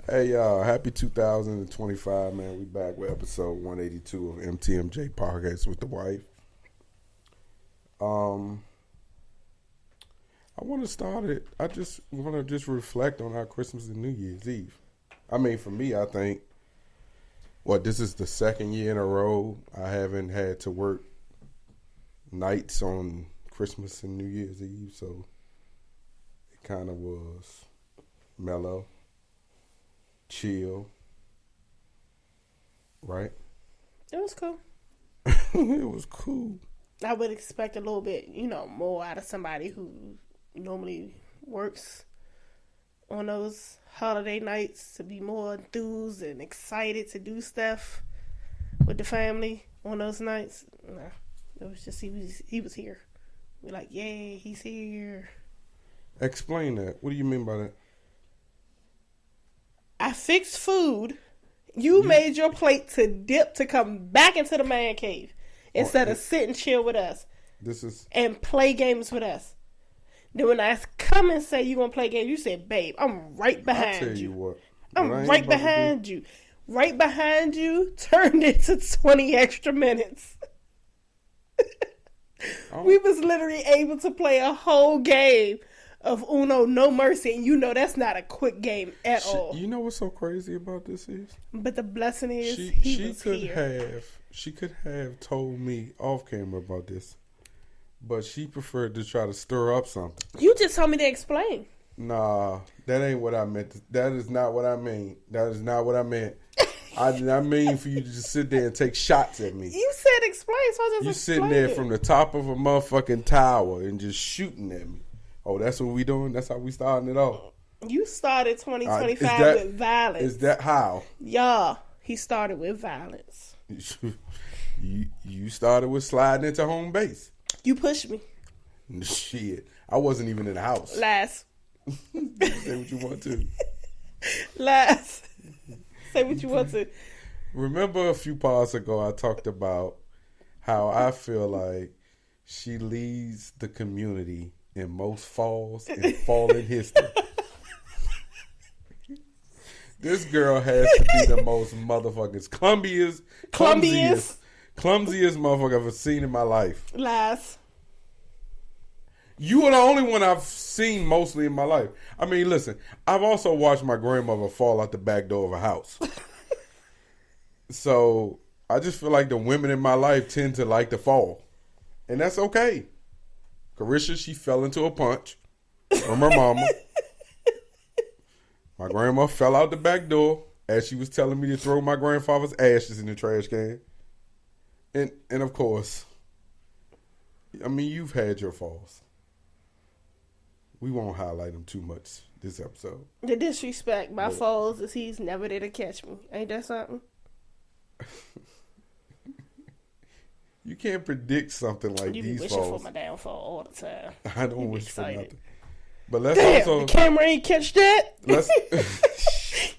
Hey y'all, happy 2025, man. We back with episode 182 of MTMJ Podcast with the wife. I want to start it. I just want to reflect on our Christmas and New Year's Eve. I mean, for me, I think, this is the second year in a row I haven't had to work nights on Christmas and New Year's Eve, so it kind of was mellow, chill, right? It was cool. It was cool. I would expect a little bit, more out of somebody who normally works on those holiday nights, to be more enthused and excited to do stuff with the family on those nights. Nah, it was just he was here. We're like, yay, he's here. Explain that. What do you mean by that? I fixed food. You made your plate to dip to come back into the man cave instead of sit and chill with us. And play games with us. Then when I come and say you're going to play games, you said, babe, I'm right behind you. I'll tell you what. I'm right behind you. Right behind you turned into 20 extra minutes. We was literally able to play a whole game of Uno No Mercy, and that's not a quick game at all. You know what's so crazy about this is? But the blessing is she could have told me off camera about this, but she preferred to try to stir up something. You just told me to explain. Nah, that ain't what I meant. That is not what I mean. That is not what I meant. I did not mean for you to just sit there and take shots at me. You said explain, so I just You sitting there from the top of a motherfucking tower and just shooting at me. Oh, that's what we doing? That's how we starting it off? You started 2025 with violence. Is that how? Yeah, he started with violence. You started with sliding into home base. You pushed me. Shit. I wasn't even in the house. Last. Say what you want to. Last. Say what you want to. Remember a few parts ago I talked about how I feel like she leads the community in most falls in fallen history. This girl has to be the most motherfuckers clumsiest motherfucker I've ever seen in my life. Lies. You are the only one I've seen mostly in my life. I mean, listen, I've also watched my grandmother fall out the back door of a house. So I just feel like the women in my life tend to like to fall. And that's okay. Carisha, she fell into a punch from her mama. My grandma fell out the back door as she was telling me to throw my grandfather's ashes in the trash can. And of course, I mean, you've had your falls. We won't highlight them too much this episode. The disrespect, my falls is he's never there to catch me. Ain't that something? You can't predict something like you these be falls. wishing for my downfall all the time. I don't wish for nothing. But let's the camera ain't catch that.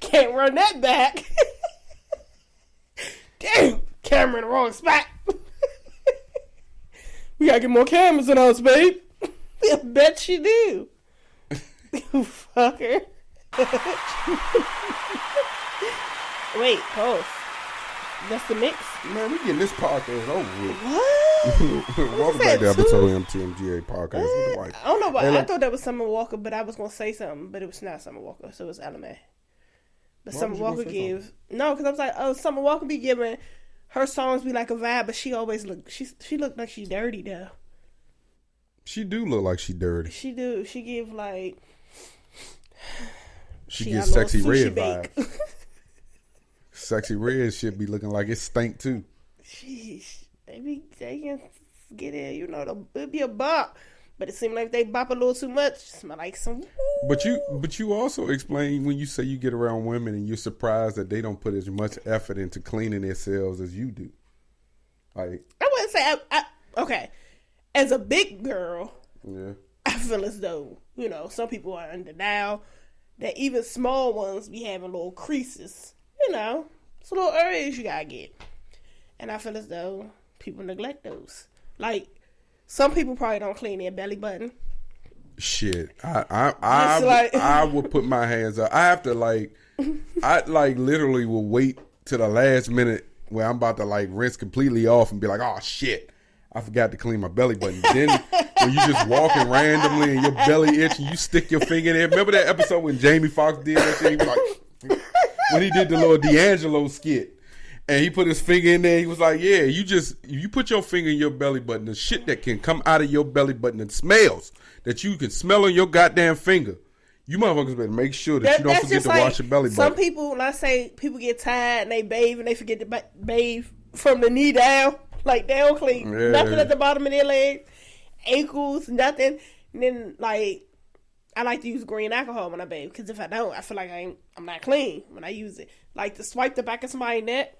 Can't run that back. Damn, camera in the wrong spot. We gotta get more cameras in us, babe. I bet you do. You fucker. Wait, hold. That's the mix? Man, we getting this podcast over with. What? Welcome back to episode of MTMGA Podcast with the wife. I don't know why. I thought that was Summer Walker, but I was going to say something, but it was not Summer Walker, so it was LMA. But Summer Walker gave... No, because I was like, oh, Summer Walker be giving... Her songs be like a vibe, but she always look... She looked like she dirty, though. She do look like she dirty. She do. She give like... She gives Sexy Red vibes. Sexy Red should be looking like it stank too. Sheesh. They can get in, it'll be a bop. But it seemed like they bop a little too much. Smell like some... But you also explain when you say you get around women and you're surprised that they don't put as much effort into cleaning themselves as you do. Like, I wouldn't say... okay. As a big girl, yeah, I feel as though, some people are in denial that even small ones be having little creases. It's a little areas you gotta get. And I feel as though people neglect those. Like, some people probably don't clean their belly button. Shit, I would put my hands up. I have to I literally will wait to the last minute where I'm about to rinse completely off and be like, oh shit, I forgot to clean my belly button. Then when you just walking randomly and your belly itch and you stick your finger in there. Remember that episode when Jamie Foxx did that shit? He was like, when he did the little D'Angelo skit. And he put his finger in there. He was like, yeah, you put your finger in your belly button, the shit that can come out of your belly button that smells, that you can smell on your goddamn finger. You motherfuckers better make sure that you don't forget to wash your belly button. Some people, when I say people get tired and they bathe and they forget to bathe from the knee down, they don't clean nothing at the bottom of their legs, ankles, nothing. And then, I like to use green alcohol when I bathe, because if I don't, I feel like I'm not clean when I use it. Like to swipe the back of somebody's neck.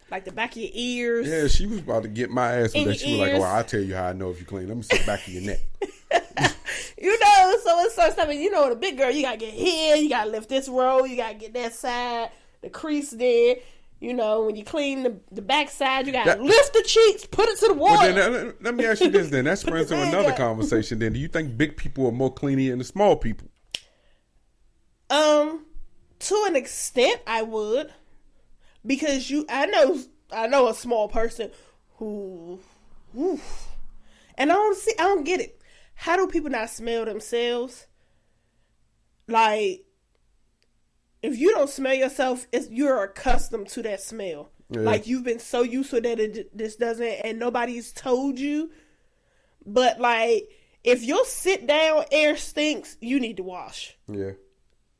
Like the back of your ears. Yeah, she was about to get my ass with that. She was like, well, I'll tell you how I know if you're clean. Let me see the back of your neck. So it's so stuff. With a big girl, you got to get here. You got to lift this row. You got to get that side, the crease there. When you clean the back side, you got to lift the cheeks, put it to the water. Well, then, let me ask you this then. That springs to another conversation then. Do you think big people are more cleaner than the small people? To an extent, I would. Because I know a small person who, and I don't get it. How do people not smell themselves? If you don't smell yourself, you're accustomed to that smell. Yeah. You've been so used to that this doesn't, and nobody's told you. But if your sit down air stinks, you need to wash. Yeah.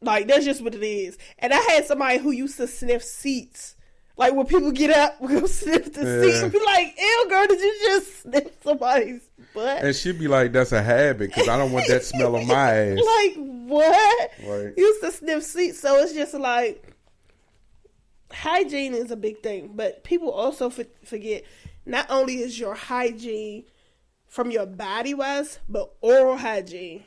That's just what it is. And I had somebody who used to sniff seats. When people get up, we'll go sniff the seat and be like, ew, girl, did you just sniff somebody's butt? And she'd be like, that's a habit, because I don't want that smell on my ass. What? Used to sniff seats. So it's just hygiene is a big thing. But people also forget, not only is your hygiene from your body-wise, but oral hygiene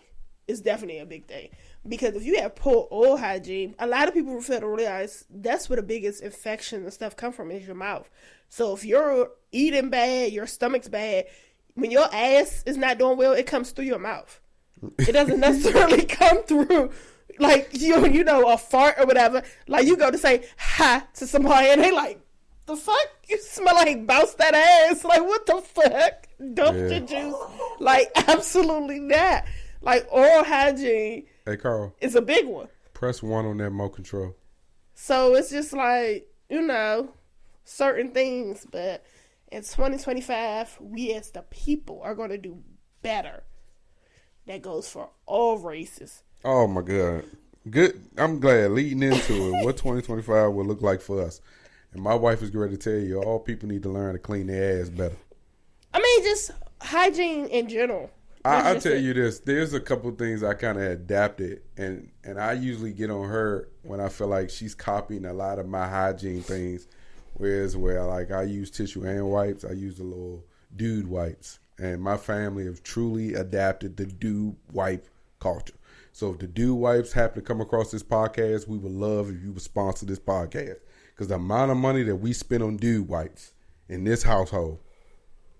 is definitely a big thing. Because if you have poor oral hygiene, a lot of people fail to realize that's where the biggest infection and stuff come from, is your mouth. So if you're eating bad, your stomach's bad, when your ass is not doing well, it comes through your mouth. It doesn't necessarily come through a fart or whatever. You go to say hi to somebody and they like, the fuck? You smell like bounce that ass. What the fuck? Dumpster juice. Absolutely not. Oral hygiene. Hey, Carl. It's a big one. Press 1 on that remote control. So it's just certain things. But in 2025, we as the people are going to do better. That goes for all races. Oh, my God. Good. I'm glad. Leading into it, what 2025 will look like for us. And my wife is ready to tell you, all people need to learn to clean their ass better. Just hygiene in general. I'll tell you this. There's a couple things I kind of adapted, and I usually get on her when I feel like she's copying a lot of my hygiene things. Where I use tissue hand wipes, I use the little dude wipes, and my family have truly adapted the dude wipe culture. So if the dude wipes happen to come across this podcast, we would love if you would sponsor this podcast, because the amount of money that we spend on dude wipes in this household,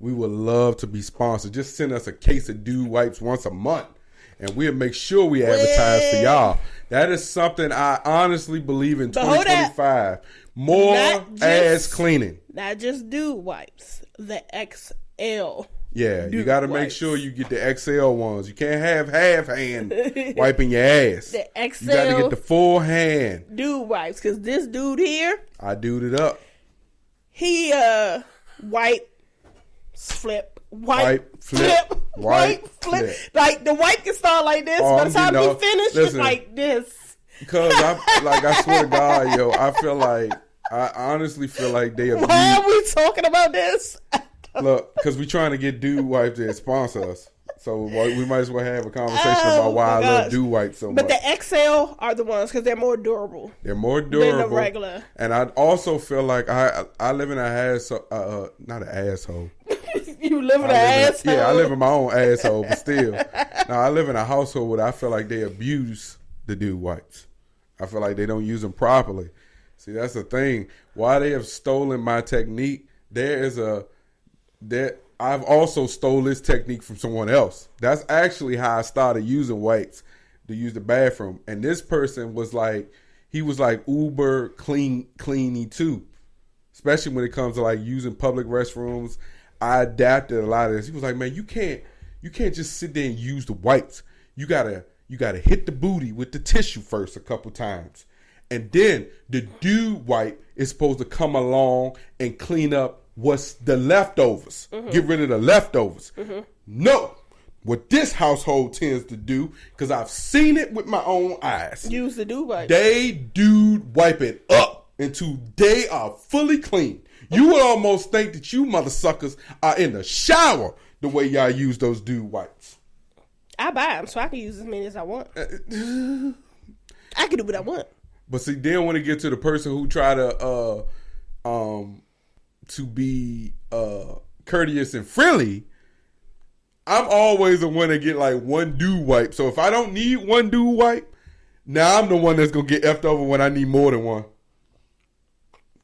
we would love to be sponsored. Just send us a case of dude wipes once a month, and we'll make sure we advertise for y'all. That is something I honestly believe in 2025. More ass cleaning. Not just dude wipes. The XL. Yeah, you got to make sure you get the XL ones. You can't have half hand wiping your ass. The XL. You got to get the full hand. Dude wipes. Because this dude here. I duded up. He wipe. Flip, wipe, flip. The wipe can start like this. By the time he finished, it's like this. Because I swear to God, yo, I honestly feel like they abuse. Why are we talking about this? Look, because we're trying to get dude wipes to sponsor us. So we might as well have a conversation about why I love dude wipes so much. But the XL are the ones because they're more durable. They're more durable than the regular. And I also feel like I live in a asshole, not an asshole. You live in an asshole? Yeah, I live in my own asshole, but still. Now, I live in a household where I feel like they abuse the dude wipes. I feel like they don't use them properly. See, that's the thing. Why they have stolen my technique, I've also stole this technique from someone else. That's actually how I started using wipes to use the bathroom. And this person was like, he was like uber cleany too. Especially when it comes to like using public restrooms. I adapted a lot of this. He was like, man, you can't just sit there and use the wipes. You gotta hit the booty with the tissue first a couple times. And then the dude wipe is supposed to come along and clean up what's the leftovers. Mm-hmm. Get rid of the leftovers. Mm-hmm. No. What this household tends to do, because I've seen it with my own eyes. Use the dude wipe. They dude wipe it up until they are fully clean. You would almost think that you mother suckers are in the shower the way y'all use those dude wipes. I buy them so I can use as many as I want. I can do what I want. But see, then when it gets to the person who try to be courteous and friendly, I'm always the one that get like one dude wipe. So if I don't need one dude wipe, now I'm the one that's gonna get effed over when I need more than one.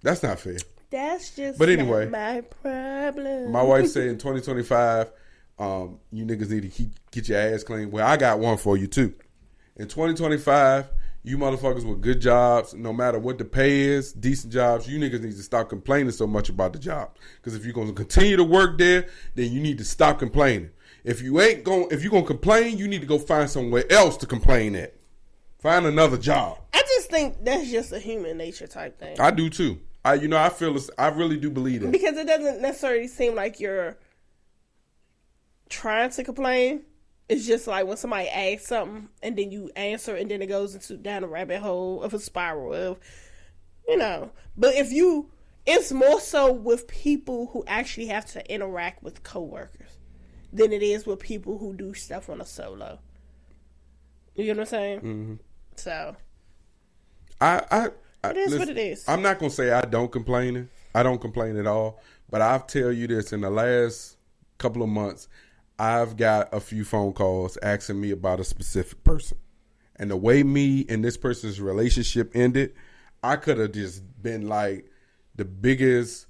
That's not fair. That's just but anyway, not my problem. My wife said in 2025, you niggas need to get your ass clean. Well, I got one for you too. In 2025, you motherfuckers with good jobs, no matter what the pay is, decent jobs, you niggas need to stop complaining so much about the job. Because if you're going to continue to work there, then you need to stop complaining. If you're going to complain, you need to go find somewhere else to complain at. Find another job. I just think that's just a human nature type thing. I do too. I feel this. I really do believe that. Because it doesn't necessarily seem like you're trying to complain. It's just like when somebody asks something and then you answer and then it goes down a rabbit hole of a spiral of, But it's more so with people who actually have to interact with coworkers than it is with people who do stuff on a solo. You know what I'm saying? Mm-hmm. So. It is what it is. I'm not going to say I don't complain. I don't complain at all. But I'll tell you this, in the last couple of months, I've got a few phone calls asking me about a specific person. And the way me and this person's relationship ended, I could have just been like the biggest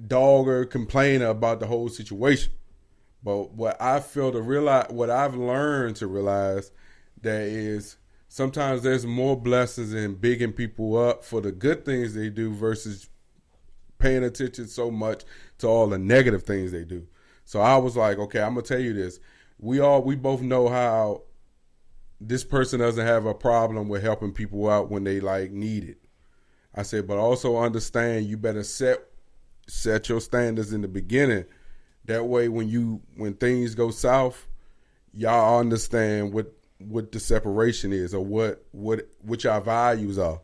dogger complainer about the whole situation. But what I've learned to realize that is sometimes there's more blessings in bigging people up for the good things they do versus paying attention so much to all the negative things they do. So I was like, okay, I'm going to tell you this. We both know how this person doesn't have a problem with helping people out when they need it. I said, but also understand you better set your standards in the beginning. That way when things go south, y'all understand what the separation is or what our values are.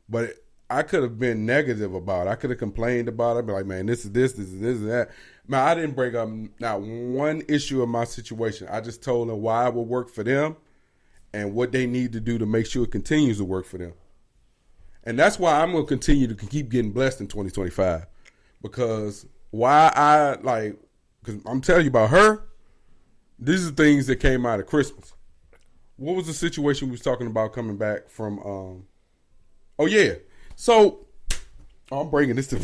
But I could have been negative about it. I could have complained about it. Be like, man, this is this is that. Man, I didn't bring up not one issue of my situation. I just told them why it would work for them and what they need to do to make sure it continues to work for them. And that's why I'm going to continue to keep getting blessed in 2025. Because because I'm telling you about her, these are things that came out of Christmas. What was the situation we was talking about coming back from, oh yeah. So, I'm bringing this to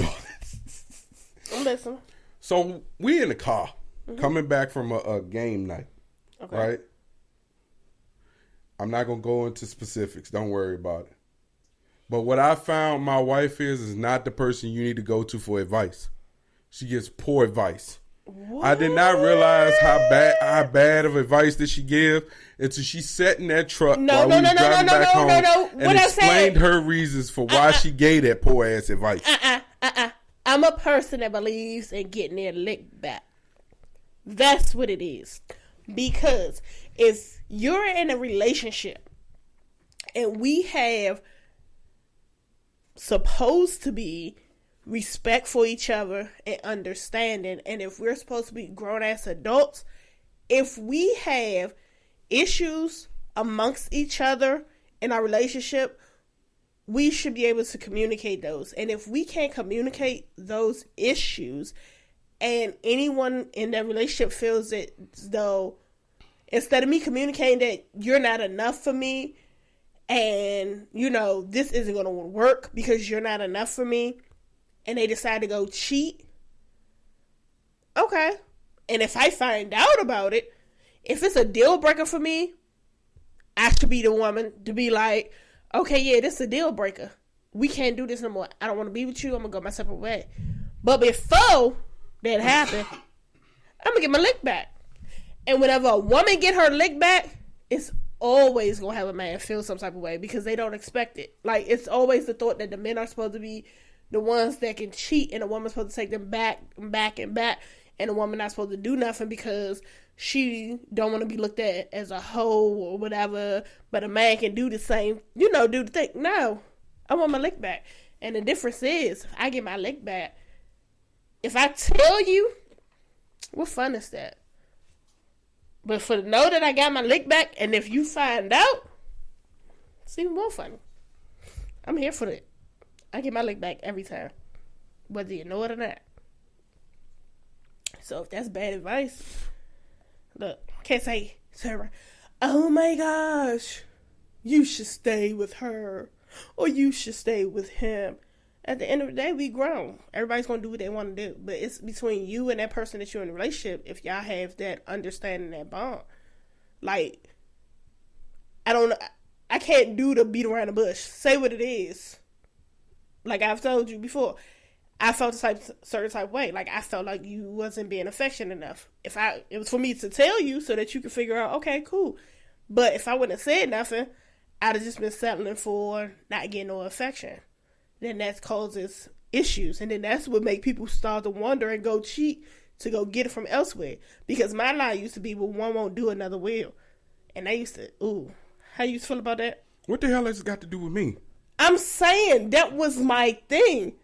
I'm listening. So, we in the car, coming back from a game night, okay. Right? I'm not going to go into specifics. Don't worry about it. But what I found my wife is not the person you need to go to for advice. She gives poor advice. What? I did not realize how bad of advice that she give until she sat in that truck while we was driving back home and explained her reasons for why she gave that poor ass advice. I'm a person that believes in getting their lick back. That's what it is. Because if you're in a relationship and we have supposed to be respect for each other and understanding, and if we're supposed to be grown-ass adults, if we have issues amongst each other in our relationship, we should be able to communicate those. And if we can't communicate those issues and anyone in that relationship feels it as though instead of me communicating that you're not enough for me and, this isn't going to work because you're not enough for me, and they decide to go cheat, okay, And if I find out about it, if it's a deal breaker for me, I should be the woman to be like, okay, yeah, this is a deal breaker. We can't do this no more. I don't want to be with you. I'm going to go my separate way. But before that happened, I'm going to get my lick back. And whenever a woman get her lick back, it's always going to have a man feel some type of way because they don't expect it. Like, it's always the thought that the men are supposed to be the ones that can cheat and the woman's supposed to take them back and back and back. And the woman not supposed to do nothing because she don't want to be looked at as a hoe or whatever. But a man can do the same, do the thing. No, I want my lick back. And the difference is, if I get my lick back, if I tell you, what fun is that? But for to know that I got my lick back, and if you find out, it's even more fun. I'm here for it. I get my lick back every time, whether you know it or not. So if that's bad advice, look, can't say, Sarah, oh my gosh, you should stay with her, or you should stay with him. At the end of the day, we grown. Everybody's going to do what they want to do. But it's between you and that person that you're in a relationship if y'all have that understanding, that bond. Like, I can't do the beat around the bush. Say what it is. Like I've told you before, I felt certain type of way. Like, I felt like you wasn't being affectionate enough. It was for me to tell you so that you could figure out, okay, cool. But if I wouldn't have said nothing, I'd have just been settling for not getting no affection. Then that causes issues. And then that's what make people start to wonder and go cheat to go get it from elsewhere. Because my line used to be, well, one won't do, another will. And I used to, how you feel about that? What the hell has it got to do with me? I'm saying that was my thing.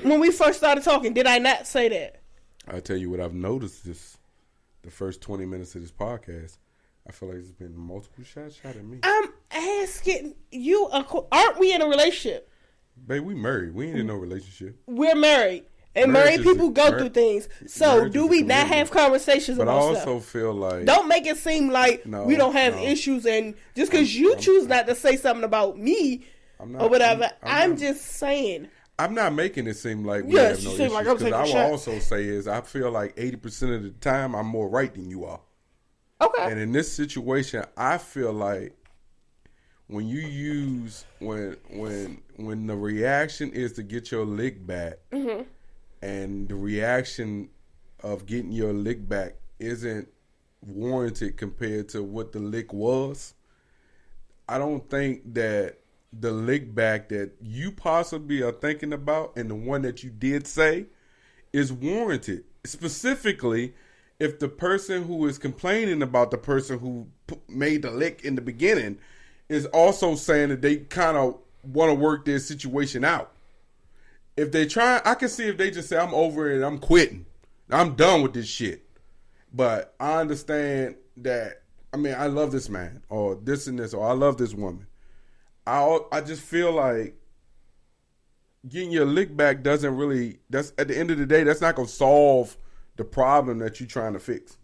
When we first started talking, did I not say that? I'll tell you what I've noticed the first 20 minutes of this podcast. I feel like there's been multiple shots shot at me. I'm asking you, aren't we in a relationship? Babe, we married. We ain't in no relationship. We're married. And married people go through things. So do we not have conversations about stuff? But I also feel like... Don't make it seem like we don't have issues. And just because you choose not to say something about me or whatever, I'm just saying... I'm not making it seem like we have no issues. Because I will also say is I feel like 80% of the time I'm more right than you are. Okay. And in this situation, I feel like when you use when the reaction is to get your lick back, mm-hmm. and the reaction of getting your lick back isn't warranted compared to what the lick was, I don't think that the lick back that you possibly are thinking about and the one that you did say is warranted. Specifically, if the person who is complaining about the person who made the lick in the beginning is also saying that they kind of want to work their situation out. If they try, I can see if they just say, I'm over it, I'm quitting. I'm done with this shit. But I understand that, I love this man, or this and this, or I love this woman. I just feel like getting your lick back doesn't really, that's at the end of the day, that's not going to solve the problem that you're trying to fix.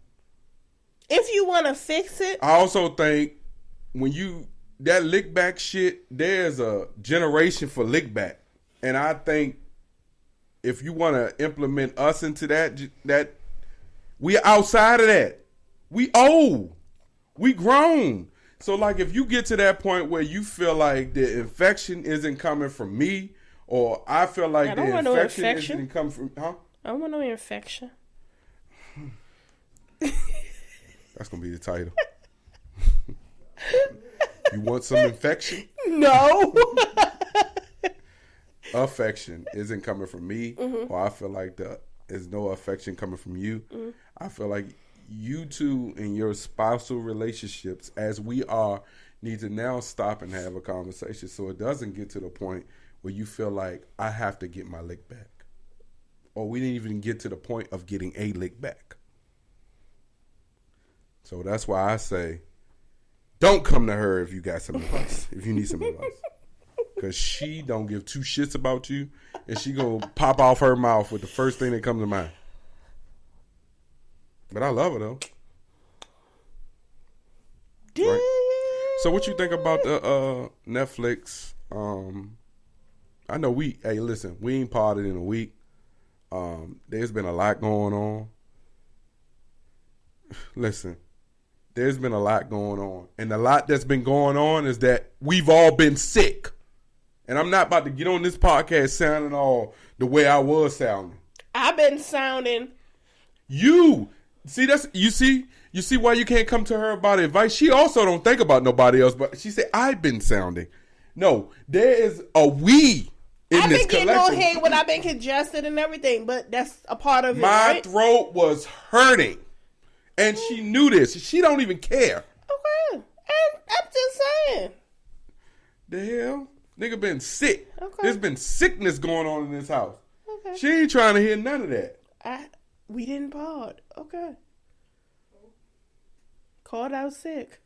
If you want to fix it. I also think that lick back shit, there's a generation for lick back. And I think if you want to implement us into that we outside of that. We old. We grown. So, like, if you get to that point where you feel like the infection isn't coming from me, or I feel like the infection isn't coming from, huh? I don't want no infection. That's going to be the title. You want some infection? No. Affection isn't coming from me, mm-hmm. or I feel like there's no affection coming from you. Mm-hmm. I feel like you two in your spousal relationships, as we are, need to now stop and have a conversation so it doesn't get to the point where you feel like I have to get my lick back. Or we didn't even get to the point of getting a lick back. So that's why I say, don't come to her if you got some advice, if you need some advice. Because she don't give two shits about you, and she gonna pop off her mouth with the first thing that comes to mind. But I love her, though. Right? So what you think about the Netflix? I know listen, we ain't parted in a week. There's been a lot going on. Listen, there's been a lot going on. And the lot that's been going on is that we've all been sick. And I'm not about to get on this podcast sounding all the way I was sounding. I've been sounding. You see why you can't come to her about advice? She also don't think about nobody else, but she said, I've been sounding. No, there is a we in I've this been getting collection. on here when I've been congested and everything, but that's a part of it, My right? throat was hurting. And she knew this. She don't even care. Okay. And I'm just saying. The hell? Nigga been sick. Okay. There's been sickness going on in this house. Okay. She ain't trying to hear none of that. We didn't pod. Okay. Called out sick.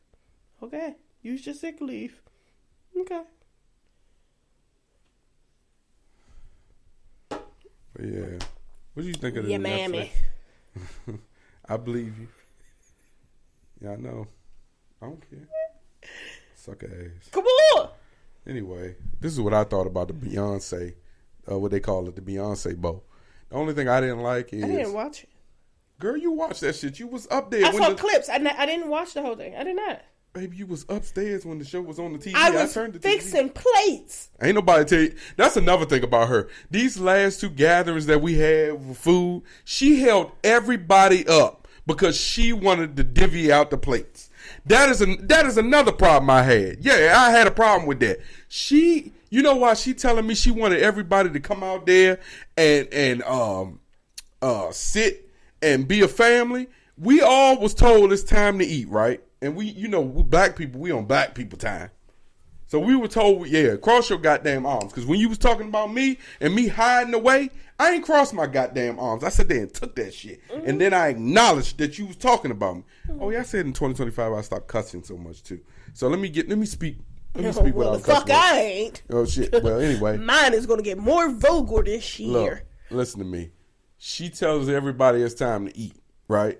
Okay. Use your sick leave. Okay. But yeah. What do you think of the Yeah, Netflix? mammy. I believe you. Yeah, I know. I don't care. Suck ass. Come on. Anyway, this is what I thought about the Beyonce, what they call it, the Beyonce bow. The only thing I didn't like is... I didn't watch it. Girl, you watched that shit. You was up there. I saw clips. I didn't watch the whole thing. I did not. Baby, you was upstairs when the show was on the TV. I was turned the fixing TV. plates. Ain't nobody tell you. That's another thing about her. These last two gatherings that we had with food, she held everybody up because she wanted to divvy out the plates. That is another problem I had. Yeah, I had a problem with that. You know why she telling me she wanted everybody to come out there and sit and be a family? We all was told it's time to eat, right? And we black people, we on black people time. So we were told, yeah, cross your goddamn arms. Because when you was talking about me and me hiding away, I ain't crossed my goddamn arms. I sat there and took that shit. Mm-hmm. And then I acknowledged that you was talking about me. Mm-hmm. Oh, yeah, I said in 2025 I stopped cussing so much too. So let me speak. Let me speak well, without the fuck cussing. I ain't. Oh, shit. Well, anyway. Mine is going to get more vulgar this year. Look, listen to me. She tells everybody it's time to eat, right?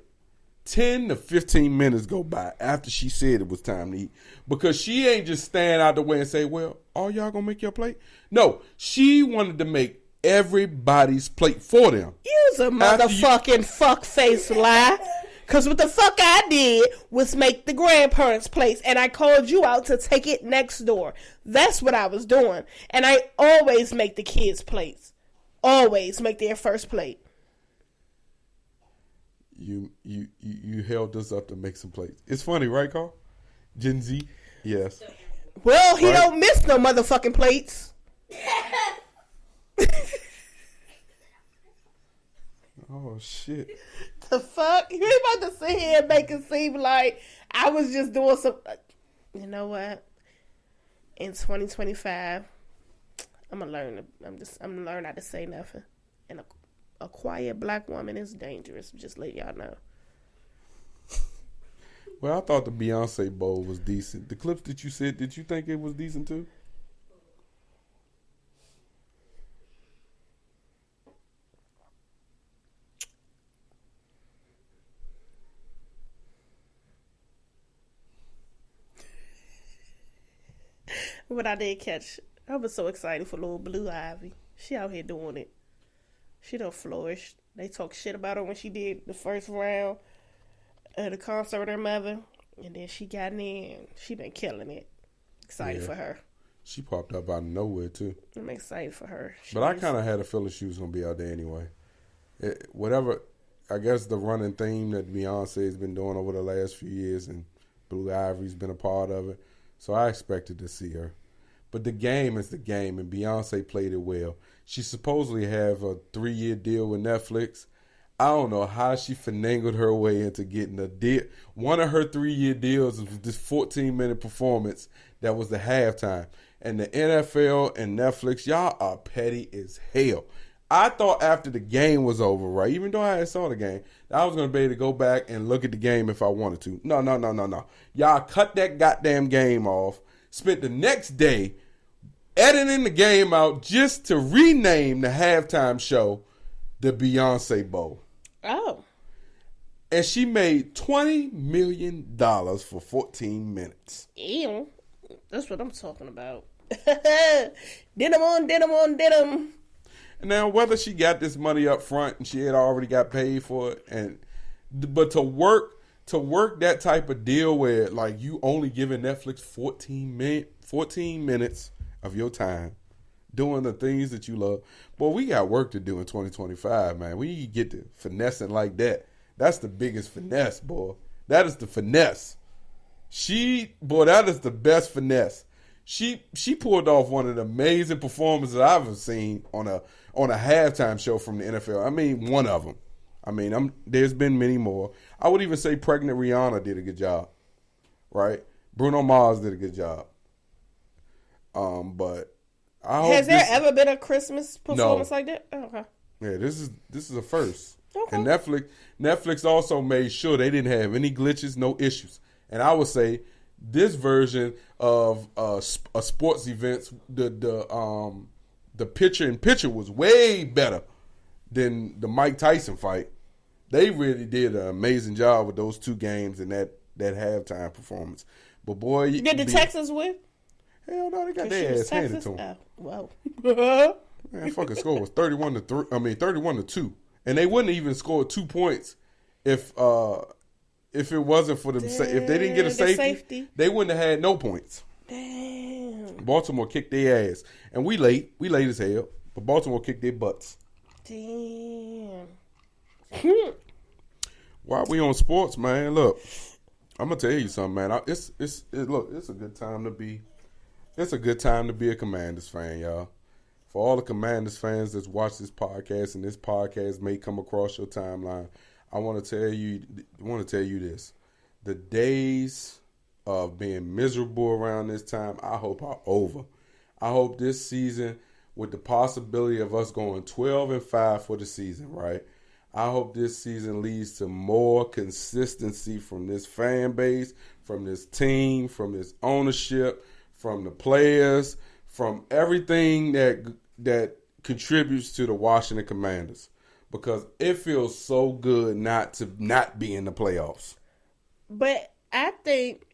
10 to 15 minutes go by after she said it was time to eat. Because she ain't just stand out the way and say, well, all y'all gonna make your plate? No, she wanted to make everybody's plate for them. You's a motherfucking fuckface lie. Because what the fuck I did was make the grandparents' plates, and I called you out to take it next door. That's what I was doing. And I always make the kids' plates. Always make their first plate. You held us up to make some plates. It's funny, right, Carl? Gen Z? Yes. Well, he don't miss no motherfucking plates. Oh, shit. The fuck? You about to sit here and make it seem like I was just doing some... You know what? In 2025, I'm gonna learn not to say nothing. And a quiet black woman is dangerous. Just let y'all know. Well, I thought the Beyonce bowl was decent. The clips that you said, did you think it was decent too? What I did catch, I was so excited for little Blue Ivy. She out here doing it. She done flourished. They talk shit about her when she did the first round of the concert with her mother. And then she got in there and she been killing it. Excited for her. She popped up out of nowhere too. I'm excited for her. But I kind of had a feeling she was going to be out there anyway. Whatever, I guess the running theme that Beyonce has been doing over the last few years, and Blue Ivy's been a part of it. So I expected to see her. But the game is the game, and Beyonce played it well. She supposedly have a 3-year deal with Netflix. I don't know how she finagled her way into getting a deal. One of her 3-year deals was this 14-minute performance that was the halftime. And the NFL and Netflix, y'all are petty as hell. I thought after the game was over, right, even though I had saw the game, I was going to be able to go back and look at the game if I wanted to. No. Y'all cut that goddamn game off, spent the next day editing the game out just to rename the halftime show the Beyonce Bowl. Oh. And she made $20 million for 14 minutes. Ew. That's what I'm talking about. Denim on denim. Now, whether she got this money up front and she had already got paid for it, but to work to work that type of deal where like you only giving Netflix 14 minutes of your time doing the things that you love. Boy, we got work to do in 2025, man. We get to finessing like that. That's the biggest finesse, boy. That is the finesse. That is the best finesse. She pulled off one of the amazing performances I've ever seen on a halftime show from the NFL. I mean, one of them. I mean, there's been many more. I would even say pregnant Rihanna did a good job, right? Bruno Mars did a good job. But has there ever been a Christmas performance like that? Oh, okay. Yeah, this is a first. Okay. And Netflix also made sure they didn't have any glitches, no issues. And I would say this version of a sports events, the picture in picture was way better than the Mike Tyson fight. They really did an amazing job with those two games and that halftime performance. But boy, did the Texans win? Hell no, they got their ass handed to them. Oh, wow. Man, fucking score was 31-3. I mean 31-2, and they wouldn't even score 2 points if it wasn't for them. If they didn't get a safety, they wouldn't have had no points. Damn. Baltimore kicked their ass, and we late as hell, but Baltimore kicked their butts. Damn. While we on sports, man, look, I'm gonna tell you something, man. It's a good time to be. It's a good time to be a Commanders fan, y'all. For all the Commanders fans that watch this podcast and this podcast may come across your timeline, I want to tell you this: the days of being miserable around this time, I hope are over. I hope this season, with the possibility of us going 12-5 for the season, right? I hope this season leads to more consistency from this fan base, from this team, from this ownership, from the players, from everything that contributes to the Washington Commanders. Because it feels so good not to not be in the playoffs. But I think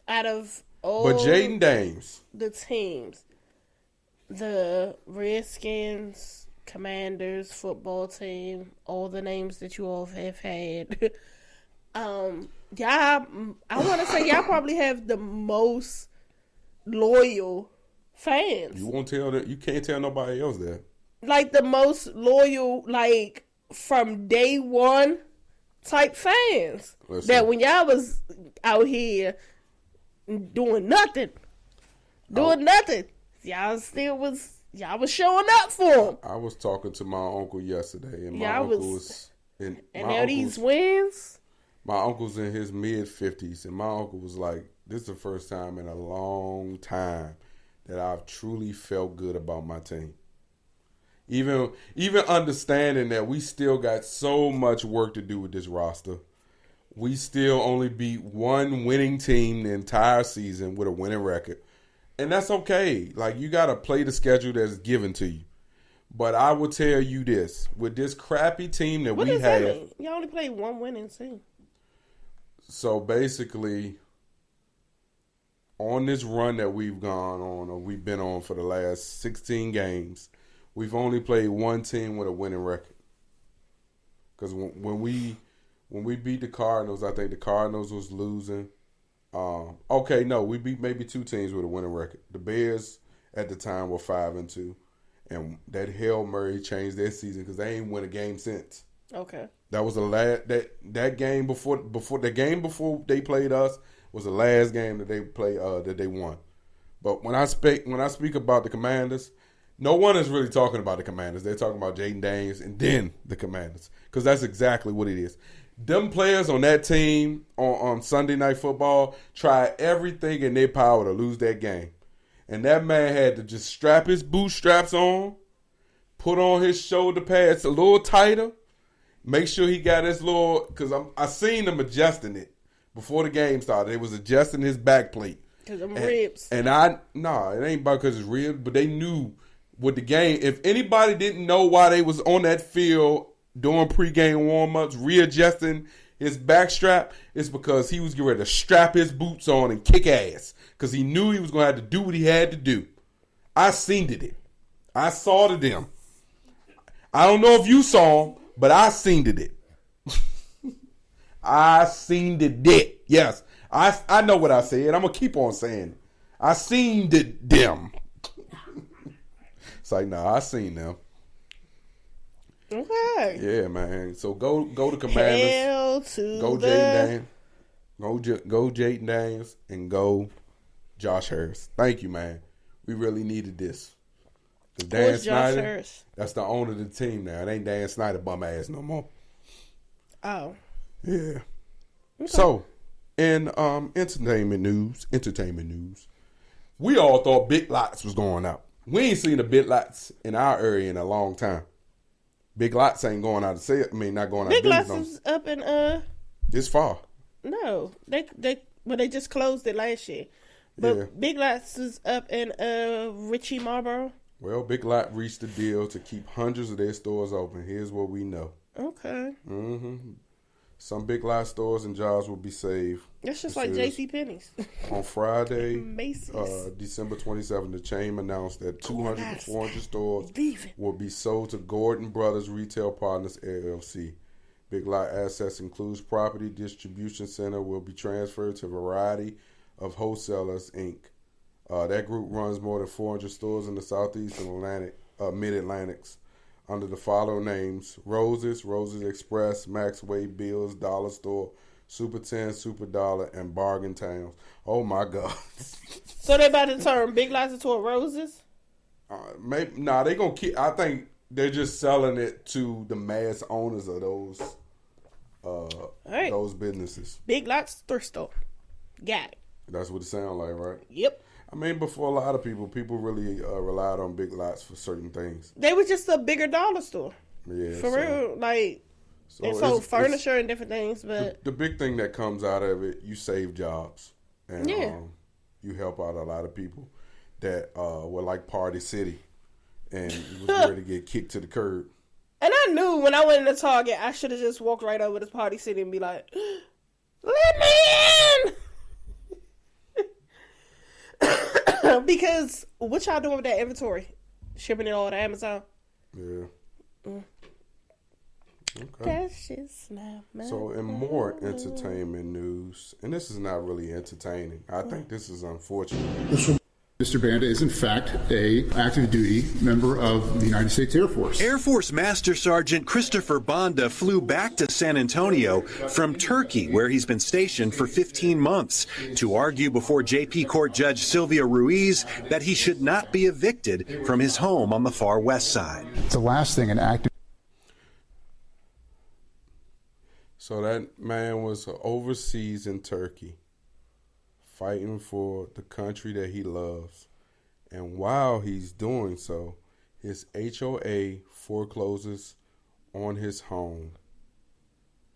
out of all Jaden Dames, the teams, the Redskins, Commanders, football team, all the names that you all have had, y'all, I want to say y'all probably have the most loyal fans. you won't tell that. You can't tell nobody else that. Like the most loyal, like from day one type fans. Listen. That when y'all was out here doing nothing, y'all was showing up for them. I was talking to my uncle yesterday, and Yeah, my uncle was in. And now these wins. My uncle's in his mid-50s, and my uncle was like, "This is the first time in a long time that I've truly felt good about my team." Even understanding that we still got so much work to do with this roster. We still only beat one winning team the entire season with a winning record. And that's okay. Like, you got to play the schedule that's given to you. But I will tell you this. With this crappy team that we have. What does that mean? Y'all only played one winning team. So, basically, on this run that we've gone on, or we've been on for the last 16 games, we've only played one team with a winning record. Because when we beat the Cardinals, I think the Cardinals was losing. We beat maybe two teams with a winning record. The Bears at the time were 5-2, and that Hail Murray changed their season because they ain't won a game since. Okay. That was the last that game before the game before they played us was the last game that they that they won. But when I speak about the Commanders, no one is really talking about the Commanders. They're talking about Jaden Dames and then the Commanders, because that's exactly what it is. Them players on that team on Sunday Night Football tried everything in their power to lose that game. And that man had to just strap his bootstraps on, put on his shoulder pads a little tighter, make sure he got his little, because I seen them adjusting it before the game started. They was adjusting his back plate. Because of ribs. And it ain't about because it's ribs, but they knew with the game, if anybody didn't know why they was on that field doing pregame warm-ups, readjusting his back strap, it's because he was getting ready to strap his boots on and kick ass, because he knew he was going to have to do what he had to do. I seen it. I saw it them. I don't know if you saw him, but I seen it. I seen the dick. Yes, I know what I said. I'm gonna keep on saying it. I seen them. It's like, nah, I seen them. Okay. Yeah, man. So go to Commanders. Hell to go the... Jaden Daniels. Go Jaden Daniels and go Josh Harris. Thank you, man. We really needed this. Dan Snyder, Harris? That's the owner of the team now. It ain't Dan Snyder bum ass no more. Oh. Yeah. Okay. So, in entertainment news, we all thought Big Lots was going out. We ain't seen a Big Lots in our area in a long time. Big Lots ain't going out of sale. I mean, not going out of business. Big Lots is up in This far. No, they just closed it last year. But Yeah. Big Lots is up in Richie Marlboro. Well, Big Lot reached a deal to keep hundreds of their stores open. Here's what we know. Okay. Some Big Lot stores and jobs will be saved. That's just like JCPenney's. On Friday, Macy's. December 27th, the chain announced that 200 to 400 stores will be sold to Gordon Brothers Retail Partners, LLC. Big Lot assets includes property distribution center will be transferred to a variety of wholesalers, Inc. That group runs more than 400 stores in the Southeast and Mid-Atlantics under the following names: Roses Express, Maxway, Bills, Dollar Store, Super 10, Super Dollar, and Bargain Towns. Oh my God! So they about to turn Big Lots into a Roses? They gonna keep. I think they're just selling it to the mass owners of those those businesses. Big Lots thrift store. Got it. That's what it sounds like, right? Yep. I mean, but for a lot of people really relied on Big Lots for certain things. They were just a bigger dollar store. Yeah, for real. Like, and sold furniture and different things. But the big thing that comes out of it, you save jobs, and you help out a lot of people that were like Party City and was ready to get kicked to the curb. And I knew when I went into Target, I should have just walked right over to Party City and be like, "Let me in." Because what y'all doing with that inventory? Shipping it all to Amazon? Yeah. Okay. That's just not my So in more entertainment news, and this is not really entertaining. I think this is unfortunate. Mr. Banda is in fact a active duty member of the United States Air Force. Air Force Master Sergeant Christopher Banda flew back to San Antonio from Turkey, where he's been stationed for 15 months, to argue before JP Court Judge Sylvia Ruiz that he should not be evicted from his home on the far west side. It's the last thing an active. So that man was overseas in Turkey, fighting for the country that he loves. And while he's doing so, his HOA forecloses on his home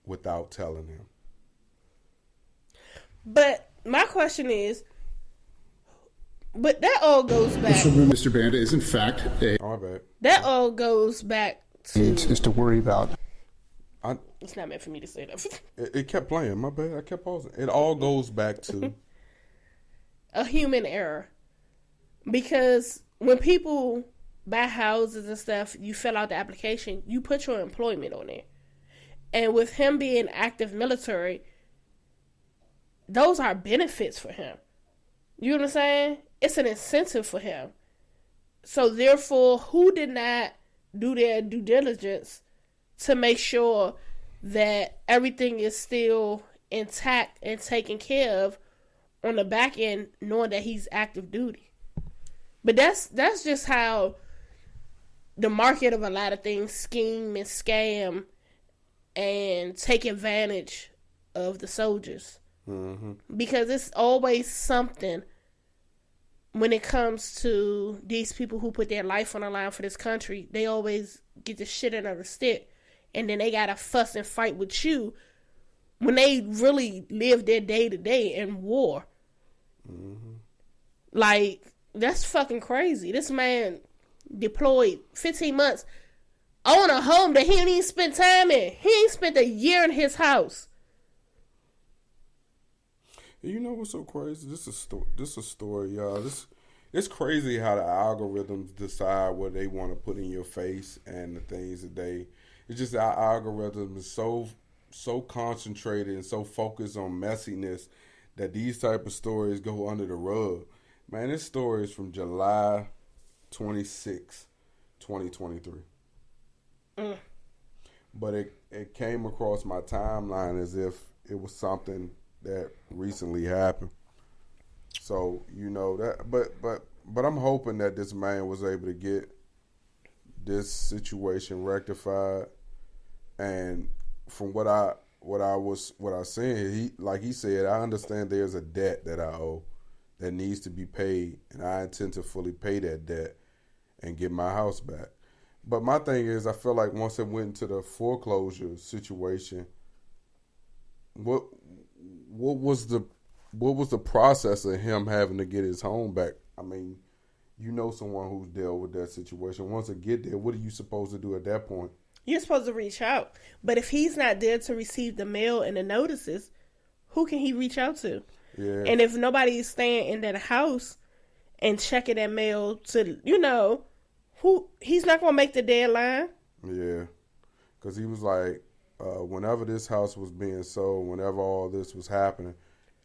without telling him. But my question is, but that all goes back. Mr. Banda is in fact a. Oh, my bad. That all goes back to. Is to worry about. It's not meant for me to say that. It kept playing. My bad. I kept pausing. It all goes back to a human error. Because when people buy houses and stuff, you fill out the application, you put your employment on there. And with him being active military, those are benefits for him. You know what I'm saying? It's an incentive for him. So therefore, who did not do their due diligence to make sure that everything is still intact and taken care of on the back end, knowing that he's active duty? But that's just how the market of a lot of things scheme and scam and take advantage of the soldiers. Mm-hmm. Because it's always something when it comes to these people who put their life on the line for this country. They always get the shit under the stick, and then they gotta fuss and fight with you when they really live their day to day in war. Mm-hmm. Like, that's fucking crazy. This man deployed 15 months on a home that he didn't even spend time in. He ain't spent a year in his house. You know what's so crazy? This is a story, y'all. It's crazy how the algorithms decide what they want to put in your face and the things that it's just our algorithm is so so concentrated and so focused on messiness that these type of stories go under the rug. Man, this story is from July 26, 2023. But it came across my timeline as if it was something that recently happened. So, you know, that but I'm hoping that this man was able to get this situation rectified. And from what I saying, he said, I understand there's a debt that I owe that needs to be paid, and I intend to fully pay that debt and get my house back. But my thing is, I feel like once it went into the foreclosure situation, what was the process of him having to get his home back? I mean, you know someone who's dealt with that situation. Once it get there, what are you supposed to do at that point? You're supposed to reach out. But if he's not there to receive the mail and the notices, who can he reach out to? Yeah. And if nobody is staying in that house and checking that mail to, you know, he's not going to make the deadline. Yeah. Because he was like, whenever this house was being sold, whenever all this was happening,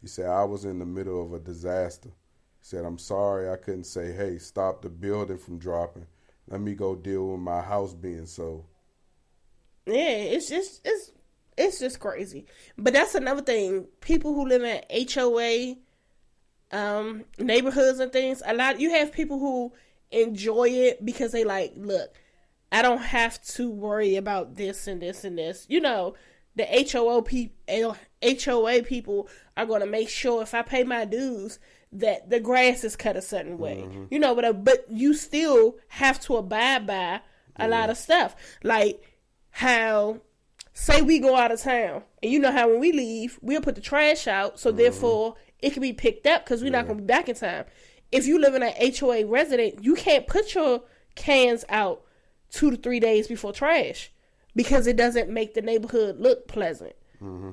he said, I was in the middle of a disaster. He said, I'm sorry I couldn't say, hey, stop the building from dropping. Let me go deal with my house being sold. Yeah, it's just crazy. But that's another thing. People who live in HOA neighborhoods and things, you have people who enjoy it because they like, look, I don't have to worry about this and this and this. You know, the HOA people are going to make sure if I pay my dues that the grass is cut a certain way. Mm-hmm. You know, but you still have to abide by a lot of stuff. Like how, say we go out of town, and you know how when we leave, we'll put the trash out, so therefore it can be picked up because we're not going to be back in time. If you live in an HOA resident, you can't put your cans out 2 to 3 days before trash because it doesn't make the neighborhood look pleasant. Mm-hmm.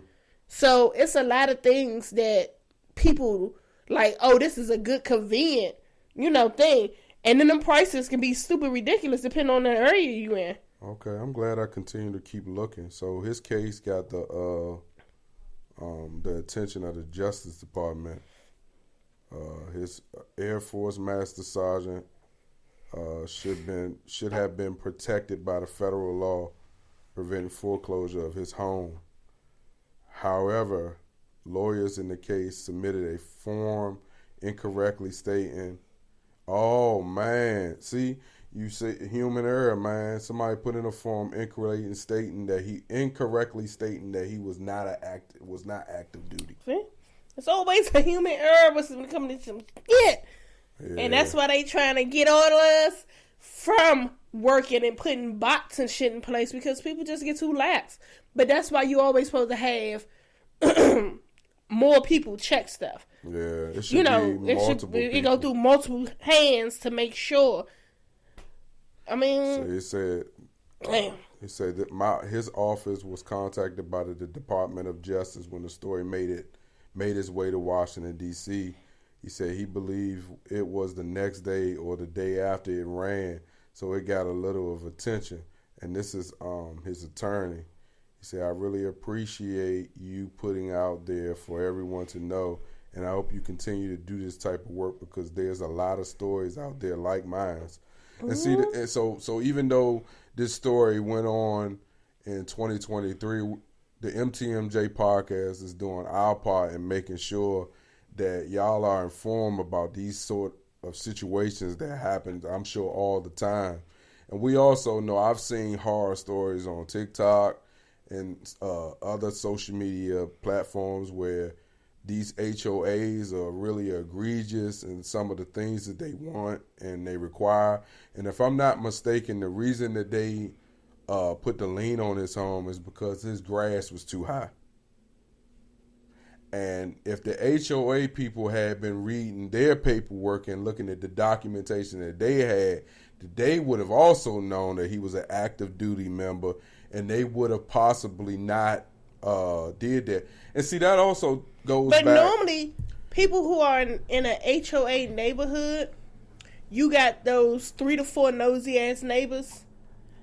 So it's a lot of things that people like, oh, this is a good, convenient, you know, thing. And then the prices can be super ridiculous depending on the area you in. Okay, I'm glad I continue to keep looking. So his case got the attention of the Justice Department. His Air Force Master Sergeant should have been protected by the federal law preventing foreclosure of his home. However, lawyers in the case submitted a form incorrectly stating, oh man, see, you say human error, man. Somebody put in a form incorrectly stating that he was not active duty. See? It's always a human error when it comes to some shit. Yeah. And that's why they trying to get all of us from working and putting bots and shit in place because people just get too lax. But that's why you always supposed to have more people check stuff. Yeah, it should be multiple people. It go through multiple hands to make sure. I mean, so he said that his office was contacted by the Department of Justice when the story made its way to Washington, D.C. He said he believed it was the next day or the day after it ran, so it got a little of attention. And this is his attorney. He said, I really appreciate you putting out there for everyone to know, and I hope you continue to do this type of work because there's a lot of stories out there like mine. And see, so even though this story went on in 2023, the MTMJ podcast is doing our part in making sure that y'all are informed about these sort of situations that happen, I'm sure, all the time. And we also know I've seen horror stories on TikTok and other social media platforms where these HOAs are really egregious in some of the things that they want and they require. And if I'm not mistaken, the reason that they put the lien on his home is because his grass was too high. And if the HOA people had been reading their paperwork and looking at the documentation that they had, they would have also known that he was an active duty member, and they would have possibly not did that. And see, that also goes back. But normally, people who are in a HOA neighborhood, you got those 3 to 4 nosy ass neighbors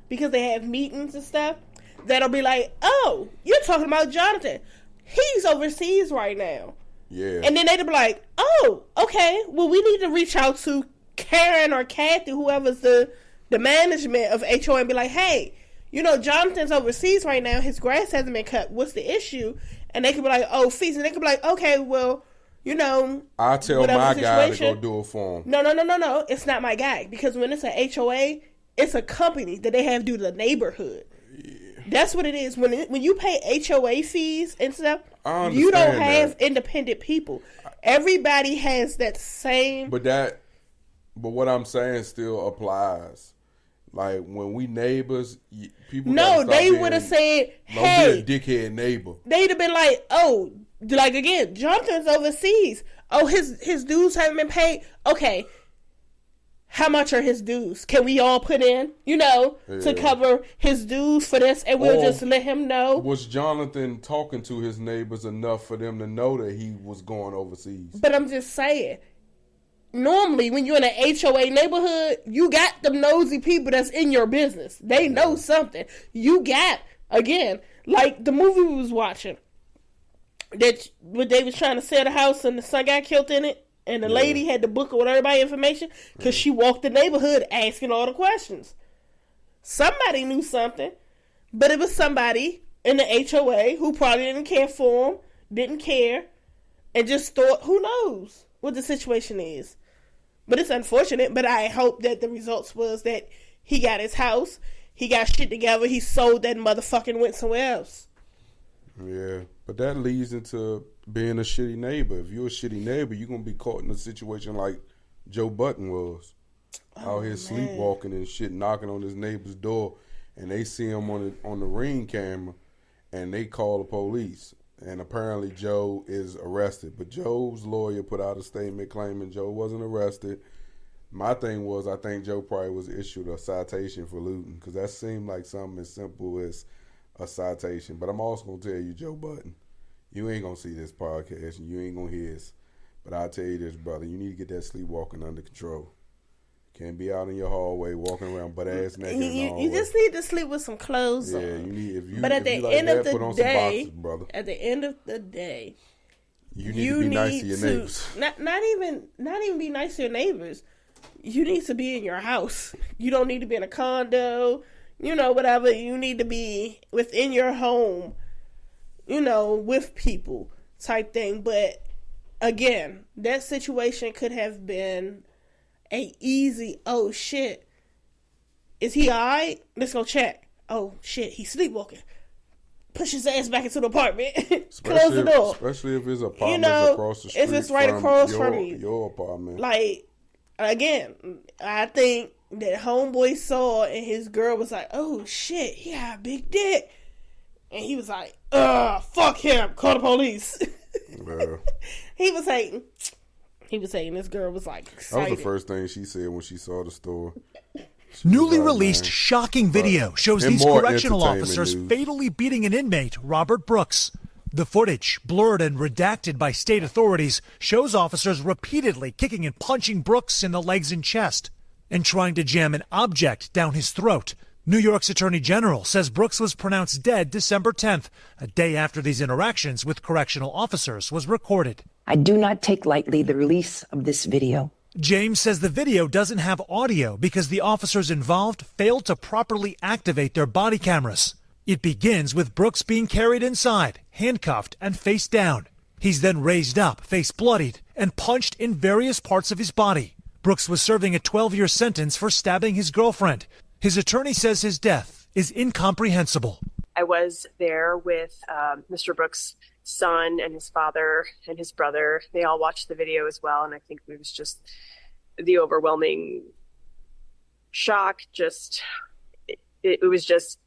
because they have meetings and stuff. that'll be like, oh, you're talking about Jonathan. He's overseas right now. Yeah. And then they'd be like, oh, okay, well, we need to reach out to Karen or Kathy, whoever's the management of HOA, and be like, hey, Jonathan's overseas right now. His grass hasn't been cut. What's the issue? And they could be like, oh, fees. And they could be like, okay, well, I tell my guy to go do it for him. No. It's not my guy. Because when it's a HOA, it's a company that they have due to the neighborhood. Yeah. That's what it is. When you pay HOA fees and stuff, you don't have independent people. Everybody has that same. But what I'm saying still applies. Like, when we neighbors, people. No, they would have said, hey. Be a dickhead neighbor. They'd have been like, oh, like, again, Jonathan's overseas. Oh, his dues haven't been paid. Okay. How much are his dues? Can we all put in, to cover his dues for this, and we'll just let him know? Was Jonathan talking to his neighbors enough for them to know that he was going overseas? But I'm just saying, normally when you're in an HOA neighborhood, you got them nosy people that's in your business. They know something. You got, again, like the movie we was watching, that when they was trying to sell the house and the son got killed in it, and the lady had to book with everybody information because she walked the neighborhood asking all the questions. Somebody knew something, but it was somebody in the HOA who probably didn't care for him, didn't care, and just thought, who knows what the situation is. But it's unfortunate, but I hope that the results was that he got his house, he got shit together, he sold that motherfucking went somewhere else. Yeah, but that leads into being a shitty neighbor. If you're a shitty neighbor, you're going to be caught in a situation like Joe Budden was. Out here sleepwalking and shit, knocking on his neighbor's door, and they see him on the Ring camera, and they call the police. And apparently Joe is arrested. But Joe's lawyer put out a statement claiming Joe wasn't arrested. My thing was, I think Joe probably was issued a citation for looting, because that seemed like something as simple as a citation. But I'm also going to tell you, Joe Budden, you ain't going to see this podcast and you ain't going to hear this. But I'll tell you this, brother, you need to get that sleepwalking under control. Can't be out in your hallway walking around butt ass naked in the hallway. You just need to sleep with some clothes on. Yeah, you need. But at the end of the day, brother. At the end of the day, you need to be nice to your neighbors. Not even be nice to your neighbors. You need to be in your house. You don't need to be in a condo. Whatever. You need to be within your home. With people type thing. But again, that situation could have been a easy, oh shit, is he alright? Let's go check. Oh shit, he's sleepwalking. Push his ass back into the apartment. Close the door. Especially if his apartment's across the street. If it's right across from you. Your apartment. Like, again, I think that homeboy saw and his girl was like, oh shit, he got a big dick. And he was like, fuck him, call the police. Yeah. He was saying this girl was like excited. That was the first thing she said when she saw the store. Newly released shocking video shows these correctional officers fatally beating an inmate, Robert Brooks. The footage, blurred and redacted by state authorities, shows officers repeatedly kicking and punching Brooks in the legs and chest and trying to jam an object down his throat. New York's Attorney General says Brooks was pronounced dead December 10th, a day after these interactions with correctional officers was recorded. I do not take lightly the release of this video. James says the video doesn't have audio because the officers involved failed to properly activate their body cameras. It begins with Brooks being carried inside, handcuffed and face down. He's then raised up, face bloodied, and punched in various parts of his body. Brooks was serving a 12-year sentence for stabbing his girlfriend. His attorney says his death is incomprehensible. I was there with Mr. Brooks' son and his father and his brother. They all watched the video as well, and I think it was just the overwhelming shock. It was just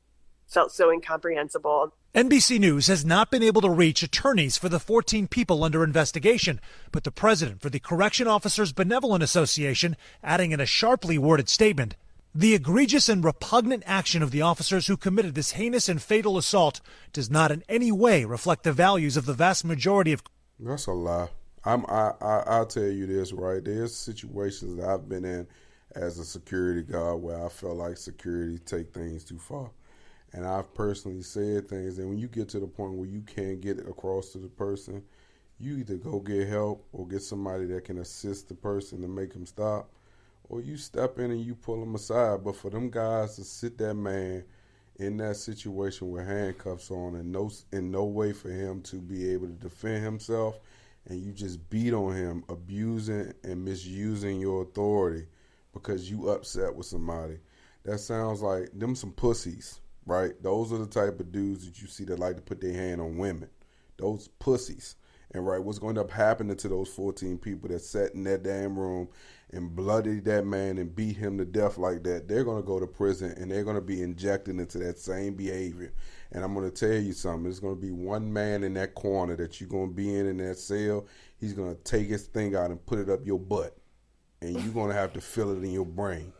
felt so incomprehensible. NBC News has not been able to reach attorneys for the 14 people under investigation, but the president for the Correction Officers Benevolent Association, adding in a sharply worded statement, the egregious and repugnant action of the officers who committed this heinous and fatal assault does not in any way reflect the values of the vast majority of... That's a lie. I'll tell you this, right? There's situations that I've been in as a security guard where I felt like security take things too far. And I've personally said things, and when you get to the point where you can't get it across to the person, you either go get help or get somebody that can assist the person to make them stop, or you step in and you pull them aside. But for them guys to sit that man in that situation with handcuffs on and in no way for him to be able to defend himself, and you just beat on him, abusing and misusing your authority because you upset with somebody, that sounds like them some pussies, right? Those are the type of dudes that you see that like to put their hand on women. Those pussies. And right, what's going to end up happening to those 14 people that sat in that damn room and bloodied that man and beat him to death like that, they're going to go to prison and they're going to be injected into that same behavior. And I'm going to tell you something. There's going to be one man in that corner that you're going to be in that cell. He's going to take his thing out and put it up your butt. And you're going to have to feel it in your brain.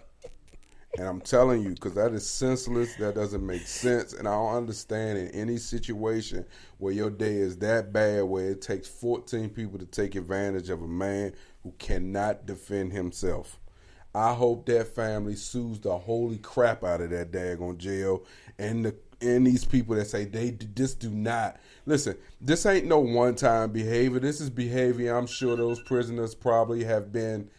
And I'm telling you, because that is senseless, that doesn't make sense, and I don't understand in any situation where your day is that bad where it takes 14 people to take advantage of a man who cannot defend himself. I hope that family sues the holy crap out of that daggone jail and these people that say they just do not. Listen, this ain't no one-time behavior. This is behavior I'm sure those prisoners probably have been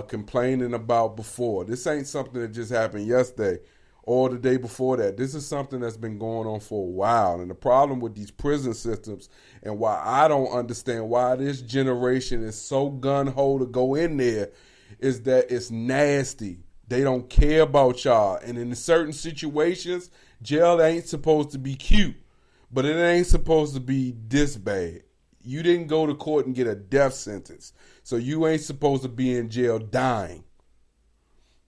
complaining about before. This ain't something that just happened yesterday or the day before that. This is something that's been going on for a while. And the problem with these prison systems and why I don't understand why this generation is so gun-ho to go in there is that it's nasty. They don't care about y'all. And in certain situations, jail ain't supposed to be cute, but it ain't supposed to be this bad. You didn't go to court and get a death sentence, so you ain't supposed to be in jail dying.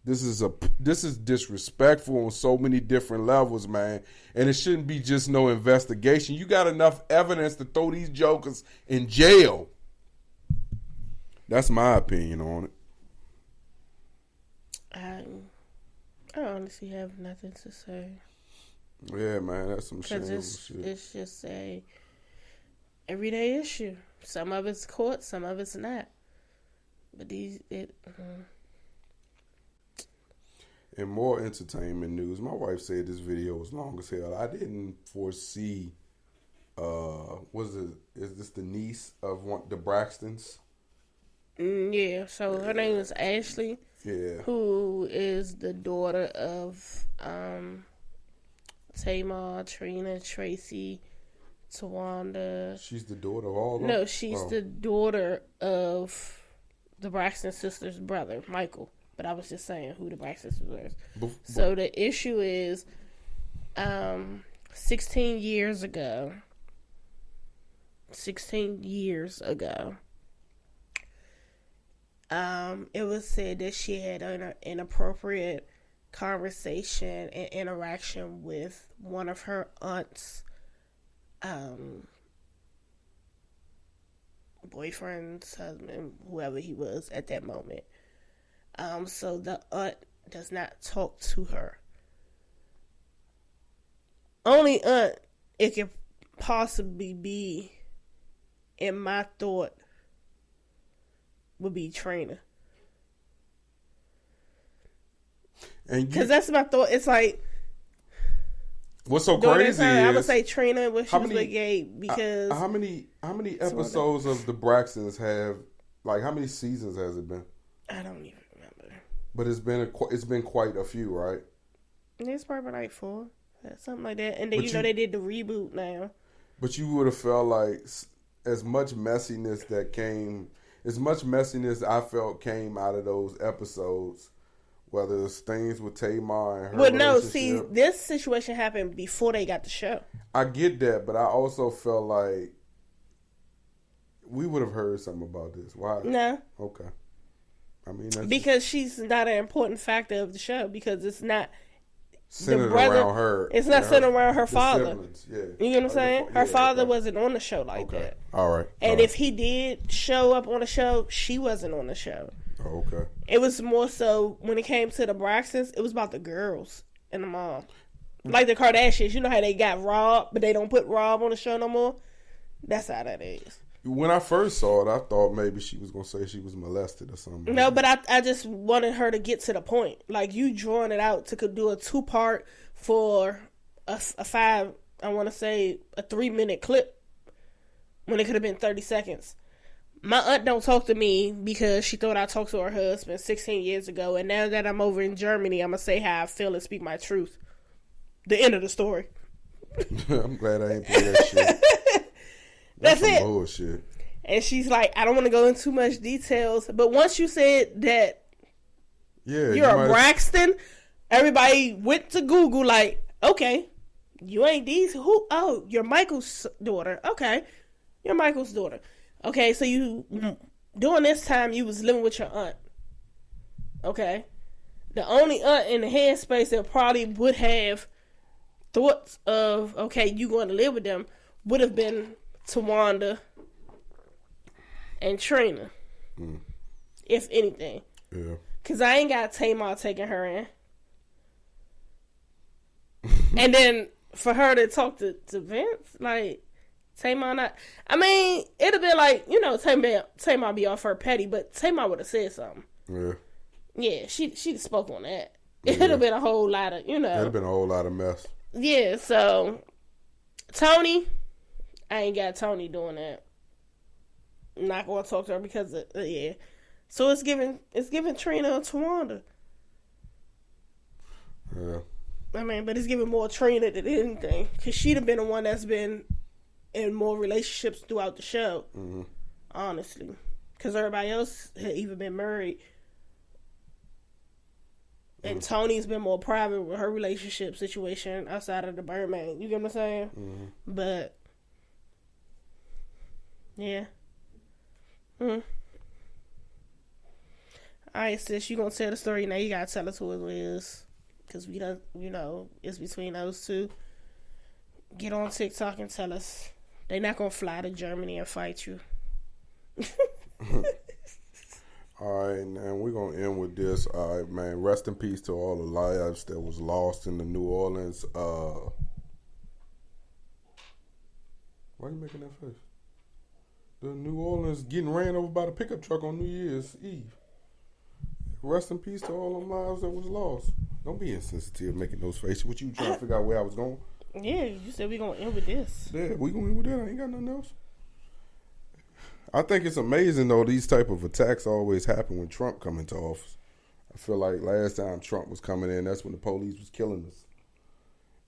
This is disrespectful on so many different levels, man. And it shouldn't be just no investigation. You got enough evidence to throw these jokers in jail. That's my opinion on it. I honestly have nothing to say. Yeah, man, that's some shit. It's just a everyday issue. Some of it's court, some of it's not. But In more entertainment news, my wife said this video was long as hell. I didn't foresee. Is this the niece of the Braxtons? Yeah. So her name is Ashlee. Yeah. Who is the daughter of Tamar, Trina, Tracy, Tawanda. She's the daughter of all of them? No, she's the daughter of the Braxton sisters' brother, Michael. But I was just saying who the Braxton sisters were. So the issue is 16 years ago, it was said that she had an inappropriate conversation and interaction with one of her aunts' boyfriend's husband, whoever he was at that moment. So the aunt does not talk to her. Only aunt it could possibly be, in my thought, would be Trina. Because that's my thought. It's like, what's so crazy is I would say Trina when she was with Gabe, because how many episodes of the Braxtons have, like, how many seasons has it been? I don't even remember. But it's been quite a few, right? It's probably like 4, something like that. And then they did the reboot now. But you would have felt like as much messiness I felt came out of those episodes. Whether it's things with Tamar and her relationship. This situation happened before they got the show. I get that, but I also felt like we would have heard something about this. Why? No. Okay. I mean, because she's not an important factor of the show, because it's not centered around her. It's not centered around her father. Siblings. Yeah. You know what I'm saying? Her father wasn't on the show like that. All right. And if he did show up on the show, she wasn't on the show. Oh, okay. It was more so when it came to the Braxtons, it was about the girls and the mom. Like the Kardashians, you know how they got Rob, but they don't put Rob on the show no more? That's how that is. When I first saw it, I thought maybe she was going to say she was molested or something. No, but I just wanted her to get to the point. Like, you drawing it out to do a 2-part for a 3-minute clip when it could have been 30 seconds. My aunt don't talk to me because she thought I talked to her husband 16 years ago, and now that I'm over in Germany, I'm going to say how I feel and speak my truth. The end of the story. I'm glad I ain't play that shit. That's it. Bullshit. And she's like, I don't want to go into too much details, but once you said that you're a Braxton, everybody went to Google like, okay, you ain't these. Who? Oh, you're Michael's daughter. Okay, you're Michael's daughter. Okay, so you, during this time, you was living with your aunt. Okay. The only aunt in the headspace that probably would have thoughts of, okay, you going to live with them, would have been Tawanda and Trina. If anything. Yeah. Because I ain't got Tamar taking her in. And then for her to talk to Vince, like, Tamar not. I mean, it'd have been like, you know, Tamar be off her petty, but Tamar would have said something. Yeah. Yeah, she'd spoke on that. It'd have been a whole lot of, you know. It'd have been a whole lot of mess. Yeah, so Tony, I ain't got Tony doing that. I'm not gonna talk to her because of, yeah. So it's giving Trina and Tawanda. Yeah. I mean, but it's giving more Trina than anything, because she'd have been the one that's been in more relationships throughout the show. Mm-hmm. Honestly, because everybody else had even been married. And Tony's been more private with her relationship situation outside of the Birdman. You get what I'm saying? Mm-hmm. But, yeah. All right, sis, you gonna tell the story now. You gotta tell us who it is, because we don't, you know, it's between those two. Get on TikTok and tell us. They not gonna fly to Germany and fight you. All right, and we're going to end with this. All right, man, rest in peace to all the lives that was lost in the New Orleans. Why are you making that face? The New Orleans getting ran over by the pickup truck on New Year's Eve. Rest in peace to all them lives that was lost. Don't be insensitive making those faces. What you trying to figure out where I was going? Yeah, you said we going to end with this. Yeah, we going to end with that. I ain't got nothing else. I think it's amazing, though, these type of attacks always happen when Trump come into office. I feel like last time Trump was coming in, that's when the police was killing us.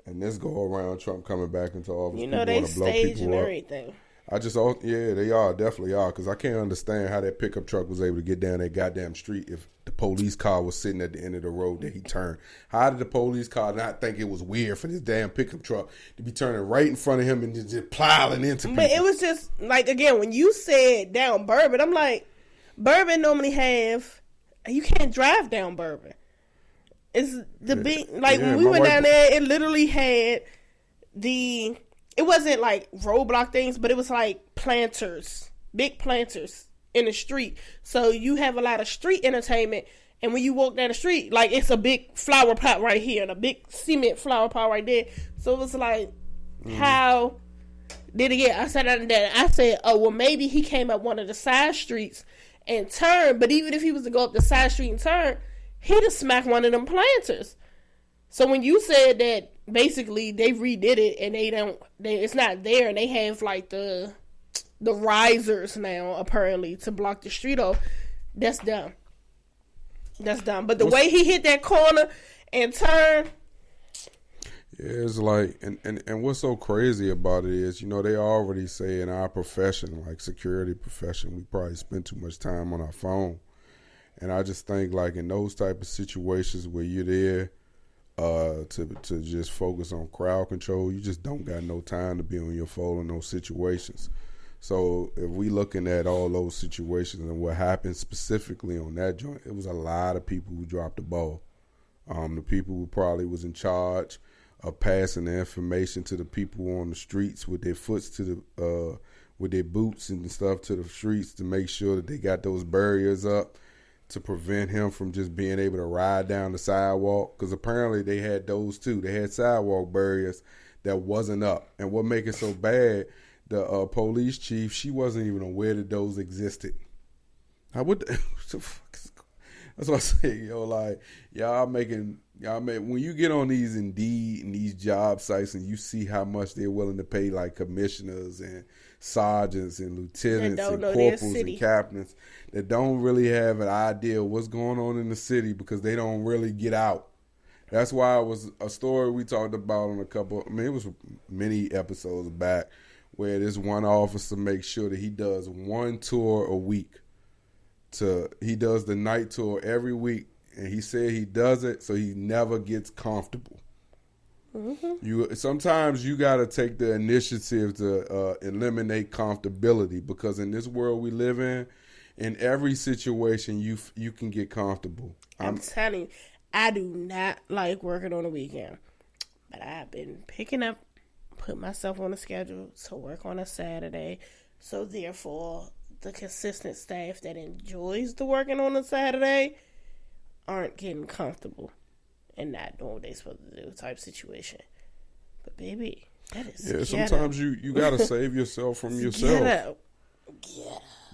And this go around, Trump coming back into office, you know, they staging everything. Yeah, they are, definitely are, because I can't understand how that pickup truck was able to get down that goddamn street if the police car was sitting at the end of the road that he turned. How did the police car not think it was weird for this damn pickup truck to be turning right in front of him and just plowing into people? But it was just, like, again, when you said down Bourbon, I'm like, Bourbon normally you can't drive down Bourbon. It's the big, like, when we went down there, it literally had it wasn't like roadblock things, but it was like planters, big planters in the street. So you have a lot of street entertainment, and when you walk down the street, like, it's a big flower pot right here and a big cement flower pot right there. So it was like, how did he get? I said, oh, well, maybe he came up one of the side streets and turned. But even if he was to go up the side street and turn, he'd have smacked one of them planters. So when you said that basically they redid it and it's not there, and they have like the risers now apparently to block the street off, that's dumb. That's dumb. But the way he hit that corner and turned. Yeah, it's like, and what's so crazy about it is, you know, they already say in our profession, like security profession, we probably spend too much time on our phone. And I just think, like, in those type of situations where you're there to just focus on crowd control, you just don't got no time to be on your phone in those situations. So if we looking at all those situations and what happened specifically on that joint, it was a lot of people who dropped the ball. The people who probably was in charge of passing the information to the people on the streets with their foots to the with their boots and stuff to the streets to make sure that they got those barriers up to prevent him from just being able to ride down the sidewalk, because apparently they had those too. They had sidewalk barriers that wasn't up. And what make it so bad, the police chief, she wasn't even aware that those existed. What the fuck is going on? That's what I say, yo. Like when you get on these Indeed and these job sites and you see how much they're willing to pay, like commissioners and sergeants and lieutenants and corporals and captains that don't really have an idea of what's going on in the city because they don't really get out. That's why it was a story we talked about on it was many episodes back, where this one officer makes sure that he does one tour a week. He does the night tour every week, and he said he does it so he never gets comfortable. Mm-hmm. Sometimes you got to take the initiative to eliminate comfortability, because in this world we live in every situation you can get comfortable. I'm telling you, I do not like working on the weekend, but I've been put myself on a schedule to work on a Saturday, so therefore the consistent staff that enjoys the working on a Saturday aren't getting comfortable and not doing what they're supposed to do type situation. But baby, that is sometimes you gotta save yourself from yourself. Get up.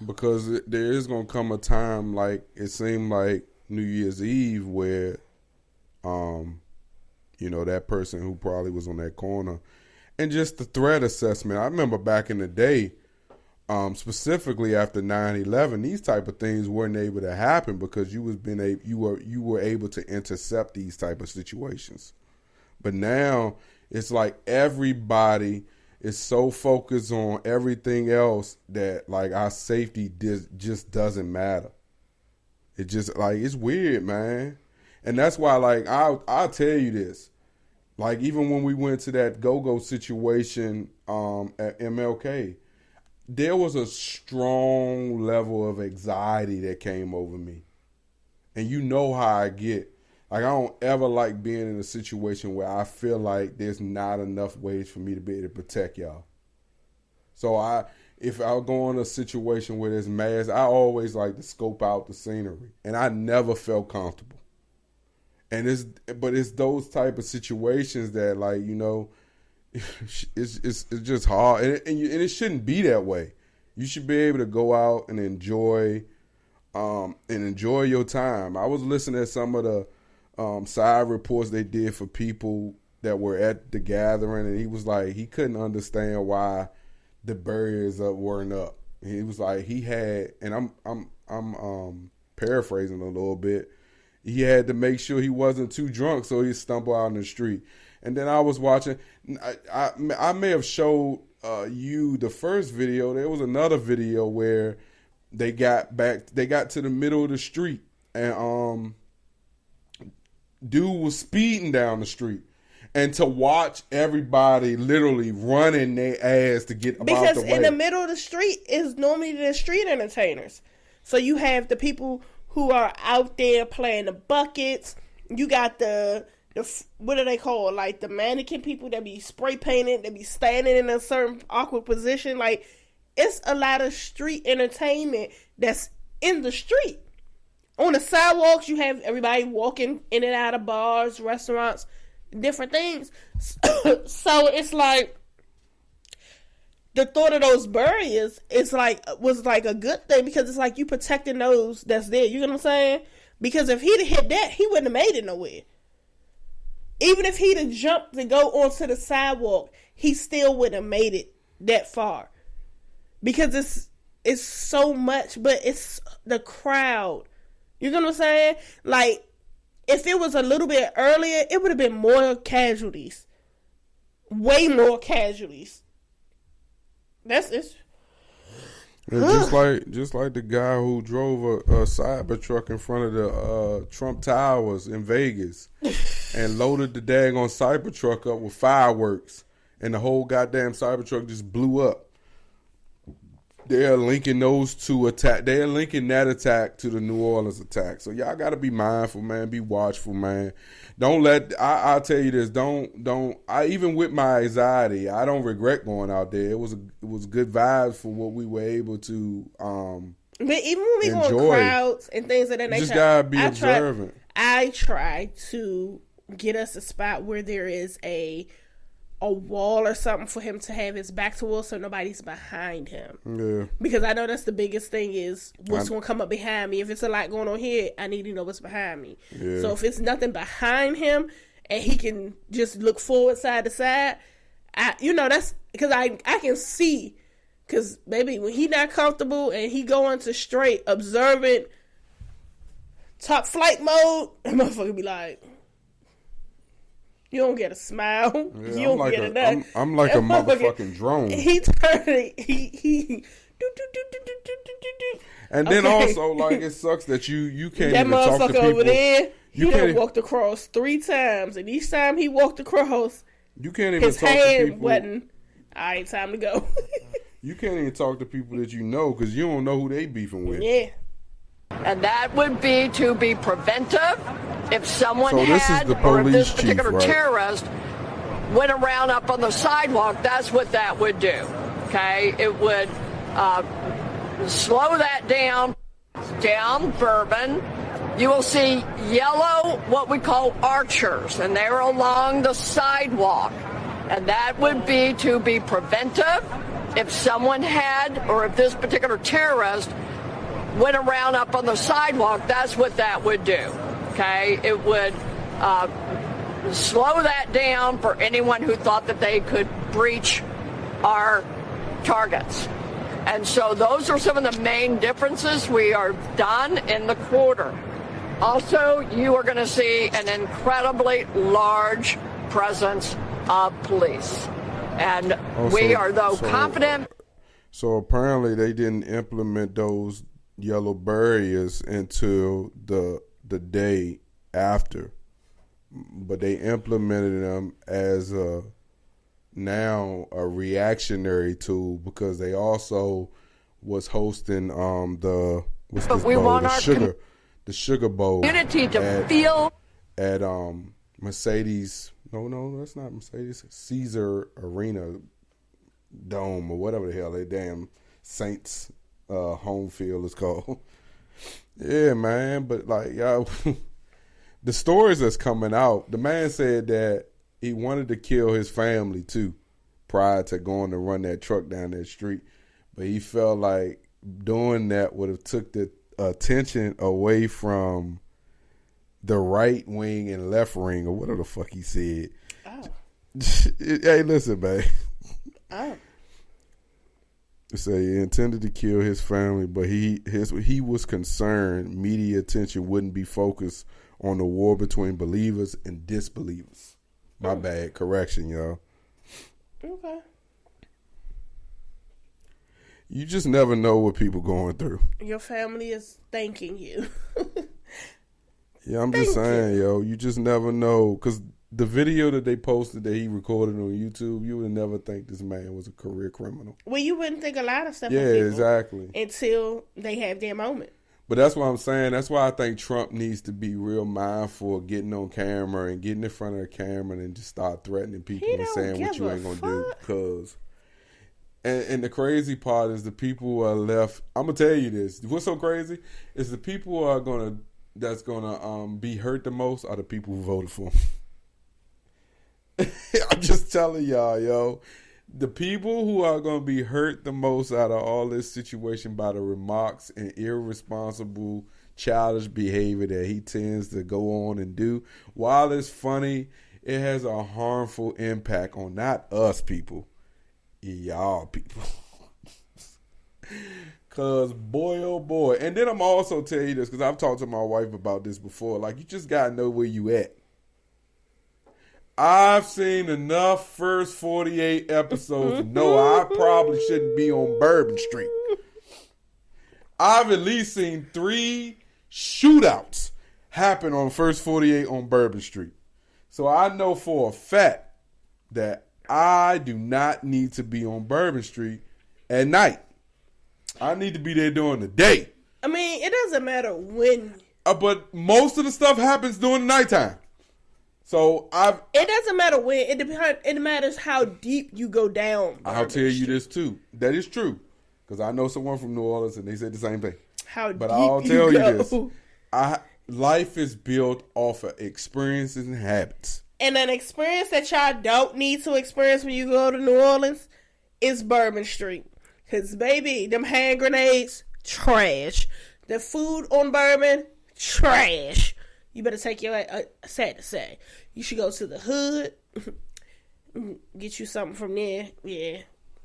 Because there is gonna come a time, like it seemed like New Year's Eve, where that person who probably was on that corner, and just the threat assessment. I remember back in the day, specifically after 9/11, these type of things weren't able to happen because you were able to intercept these type of situations. But now it's like everybody is so focused on everything else that like our safety just doesn't matter. It just like, it's weird, man. And that's why, like, I'll tell you this. Like, even when we went to that go-go situation at MLK, there was a strong level of anxiety that came over me. And you know how I get. Like, I don't ever like being in a situation where I feel like there's not enough ways for me to be able to protect y'all. So if I go in a situation where there's mass, I always like to scope out the scenery. And I never felt comfortable. And it's those type of situations that, like, it's just hard, and it shouldn't be that way. You should be able to go out and enjoy your time. I was listening to some of the side reports they did for people that were at the gathering, and he was like, he couldn't understand why the barriers weren't up. He was like, he had, and I'm paraphrasing a little bit. He had to make sure he wasn't too drunk so he'd stumble out in the street. And then I was watching, I may have showed you the first video. There was another video where they got to the middle of the street, and dude was speeding down the street. And to watch everybody literally running their ass to get about the way. Because in the middle of the street is normally the street entertainers. So you have the people who are out there playing the buckets. You got the what do they call, like the mannequin people that be spray painted, that be standing in a certain awkward position. Like, it's a lot of street entertainment that's in the street. On the sidewalks, you have everybody walking in and out of bars, restaurants, different things. So it's like, the thought of those barriers was like a good thing, because it's like you protecting those that's there. You know what I'm saying? Because if he'd have hit that, he wouldn't have made it nowhere. Even if he'd have jumped to go onto the sidewalk, he still wouldn't have made it that far. Because it's so much, but it's the crowd. You know what I'm saying? Like, if it was a little bit earlier, it would have been more casualties. Way more casualties. That's it. Just like the guy who drove a Cybertruck in front of the Trump Towers in Vegas and loaded the daggone Cybertruck up with fireworks, and the whole goddamn Cybertruck just blew up. They're linking those two attack. They're linking that attack to the New Orleans attack. So y'all got to be mindful, man. Be watchful, man. Don't let. I'll tell you this. Don't. Even with my anxiety, I don't regret going out there. It was good vibes for what we were able to. But even when we go in crowds and things of that nature, you just gotta be observant. I try to get us a spot where there is a a wall or something for him to have his back towards so nobody's behind him. Yeah. Because I know that's the biggest thing is what's going to come up behind me. If it's a lot going on here, I need to know what's behind me. Yeah. So if it's nothing behind him and he can just look forward side to side, that's because I can see. Because, baby, when he not comfortable and he go into straight observant top flight mode, that motherfucker be like, you don't get a smile. Yeah, you don't get a nut. I'm like a motherfucking drone. He turned he and then also, like, it sucks that you can't that even talk to motherfucker people. over there, You he can't done walked across 3 times, and each time he walked across, you can't even his talk to hand people. wasn't, all right, time to go. You can't even talk to people that you know because you don't know who they beefing with. Yeah. And that would be to be preventive. If someone So this is had, the or if this police chief, particular right? terrorist went around up on the sidewalk, that's what that would do. Okay? It would slow that down Bourbon. You will see yellow, what we call archers, and they're along the sidewalk. And that would be to be preventive. If someone had, or if this particular terrorist went around up on the sidewalk, that's what that would do. Okay? It would slow that down for anyone who thought that they could breach our targets. And so those are some of the main differences we are done in the quarter. Also, you are going to see an incredibly large presence of police. And we are, though, confident. So apparently they didn't implement those yellow barriers until the day after. But they implemented them as now a reactionary tool because they also was hosting the Sugar Bowl Community to feel at Mercedes. No, that's not Mercedes. Caesar Arena Dome or whatever the hell that damn Saints home field is called. Yeah, man. But like, y'all, the stories that's coming out, the man said that he wanted to kill his family too prior to going to run that truck down that street. But he felt like doing that would have took the attention away from the right wing and left wing or whatever the fuck he said. Oh. Hey, listen, man. Oh. So he intended to kill his family, but he was concerned media attention wouldn't be focused on the war between believers and disbelievers. My bad. Correction, y'all. Okay. You just never know what people going through. Your family is thanking you. Yeah, I'm just saying, yo, you just never know. Because the video that they posted that he recorded on YouTube, you would never think this man was a career criminal. Well, you wouldn't think a lot of stuff. Yeah, exactly. Until they have their moment. But that's what I'm saying. That's why I think Trump needs to be real mindful of getting on camera and getting in front of the camera and just start threatening people and saying what you ain't going to do. Because, and the crazy part is the people who are left. I'm going to tell you this. What's so crazy is the people who are that's gonna be hurt the most are the people who voted for him. I'm just telling y'all, yo. The people who are gonna be hurt the most out of all this situation by the remarks and irresponsible, childish behavior that he tends to go on and do, while it's funny, it has a harmful impact on not us people, y'all people. Cause boy, oh boy. And then I'm also tell you this, because I've talked to my wife about this before. Like, you just gotta know where you at. I've seen enough first 48 episodes to know I probably shouldn't be on Bourbon Street. I've at least seen 3 shootouts happen on first 48 on Bourbon Street. So I know for a fact that I do not need to be on Bourbon Street at night. I need to be there during the day. I mean, it doesn't matter when. But most of the stuff happens during the nighttime. So it doesn't matter when. It matters how deep you go down. I'll tell you this too. That is true. Because I know someone from New Orleans and they said the same thing. But I'll tell you this. Life is built off of experiences and habits. And an experience that y'all don't need to experience when you go to New Orleans is Bourbon Street. Because, baby, them hand grenades, trash. The food on Bourbon, trash. You better take your... sad to say. You should go to the hood. Get you something from there. Yeah.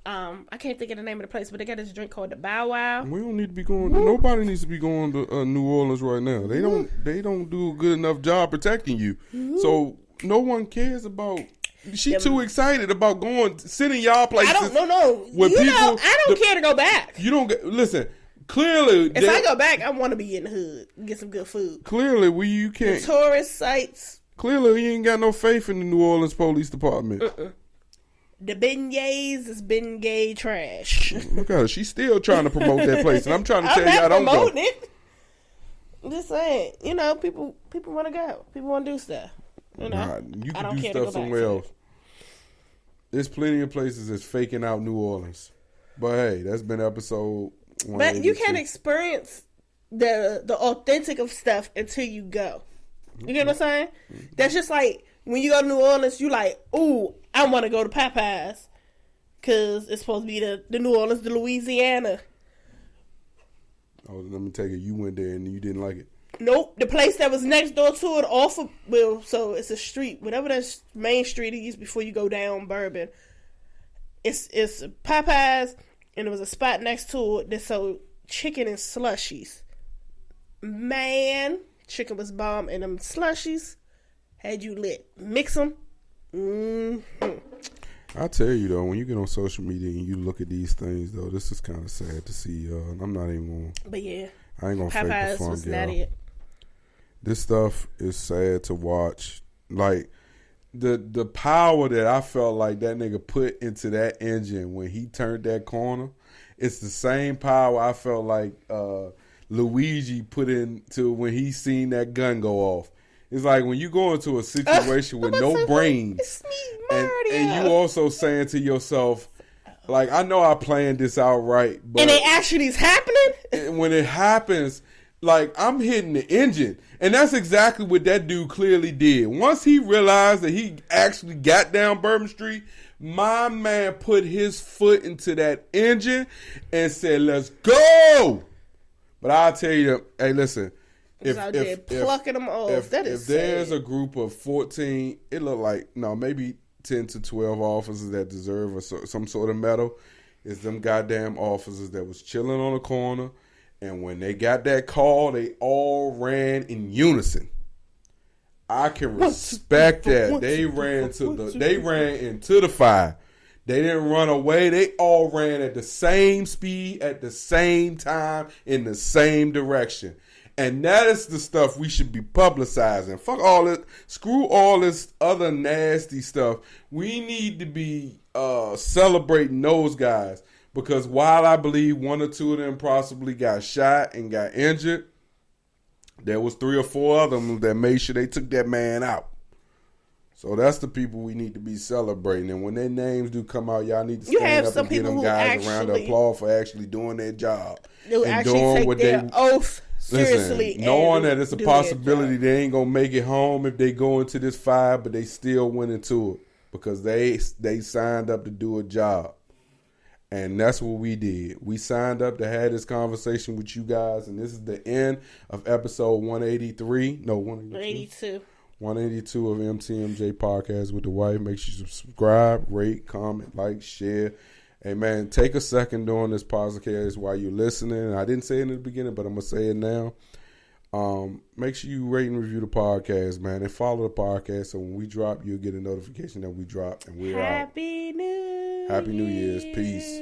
I can't think of the name of the place, but they got this drink called the Bow Wow. We don't need to be going. Nobody needs to be going to New Orleans right now. They don't do a good enough job protecting you. So no one cares about. She too excited about going, sitting y'all places. I don't know. I don't care to go back. You don't listen. Clearly, if I go back, I want to be in the hood, get some good food. Clearly, you can't. The tourist sites. Clearly, you ain't got no faith in the New Orleans Police Department. The beignets is beignets trash. Look at her. She's still trying to promote that place, and I'm trying to tell y'all don't go. It. I'm just saying, people want to go. People want to do stuff. You can do stuff somewhere else. There's plenty of places that's faking out New Orleans. But hey, that's been episode 182. But you can't experience the authentic of stuff until you go. You get what I'm saying? That's just like when you go to New Orleans, you like, ooh, I want to go to Popeyes because it's supposed to be the New Orleans, the Louisiana. Oh, let me take it. You went there and you didn't like it. Nope, the place that was next door to it, so it's a street, whatever that main street is before you go down Bourbon. It's Popeyes, and there was a spot next to it that sold chicken and slushies. Man, chicken was bomb, and them slushies had you lit. Mix them. Mm-hmm. I tell you though, when you get on social media and you look at these things though, this is kind of sad to see. I'm not even going. But yeah, I ain't gonna fake the funk, was not it. This stuff is sad to watch. Like the power that I felt like that nigga put into that engine when he turned that corner, it's the same power I felt like Luigi put into when he seen that gun go off. It's like when you go into a situation with no brains, and you also saying to yourself, like, I know I planned this out right, but and it actually is happening. And when it happens, like, I'm hitting the engine, and that's exactly what that dude clearly did. Once he realized that he actually got down Bourbon Street, my man put his foot into that engine and said, "Let's go." But I'll tell you, hey, listen. Plucking them off. If there's a group of 14, it look like maybe 10 to 12 officers that deserve some sort of medal. It's them goddamn officers that was chilling on the corner, and when they got that call, they all ran in unison. I can respect that. They ran into the fire. They didn't run away. They all ran at the same speed, at the same time, in the same direction. And that is the stuff we should be publicizing. Fuck all this. Screw all this other nasty stuff. We need to be celebrating those guys. Because while I believe one or two of them possibly got shot and got injured, there was 3 or 4 of them that made sure they took that man out. So that's the people we need to be celebrating. And when their names do come out, y'all need to stand up and give them guys a round of applause for actually doing their job. They'll actually take their oath seriously. Listen, knowing that it's a possibility they ain't going to make it home if they go into this fire, but they still went into it because they signed up to do a job. And that's what we did. We signed up to have this conversation with you guys, and this is the end of episode 183. No, 182. 182 of MTMJ Podcast with the Wife. Make sure you subscribe, rate, comment, like, share. Hey, man, take a second during this podcast while you're listening. I didn't say it in the beginning, but I'm going to say it now. Make sure you rate and review the podcast, man, and follow the podcast so when we drop, you'll get a notification that we drop, and we're out. Happy New Year's. Peace.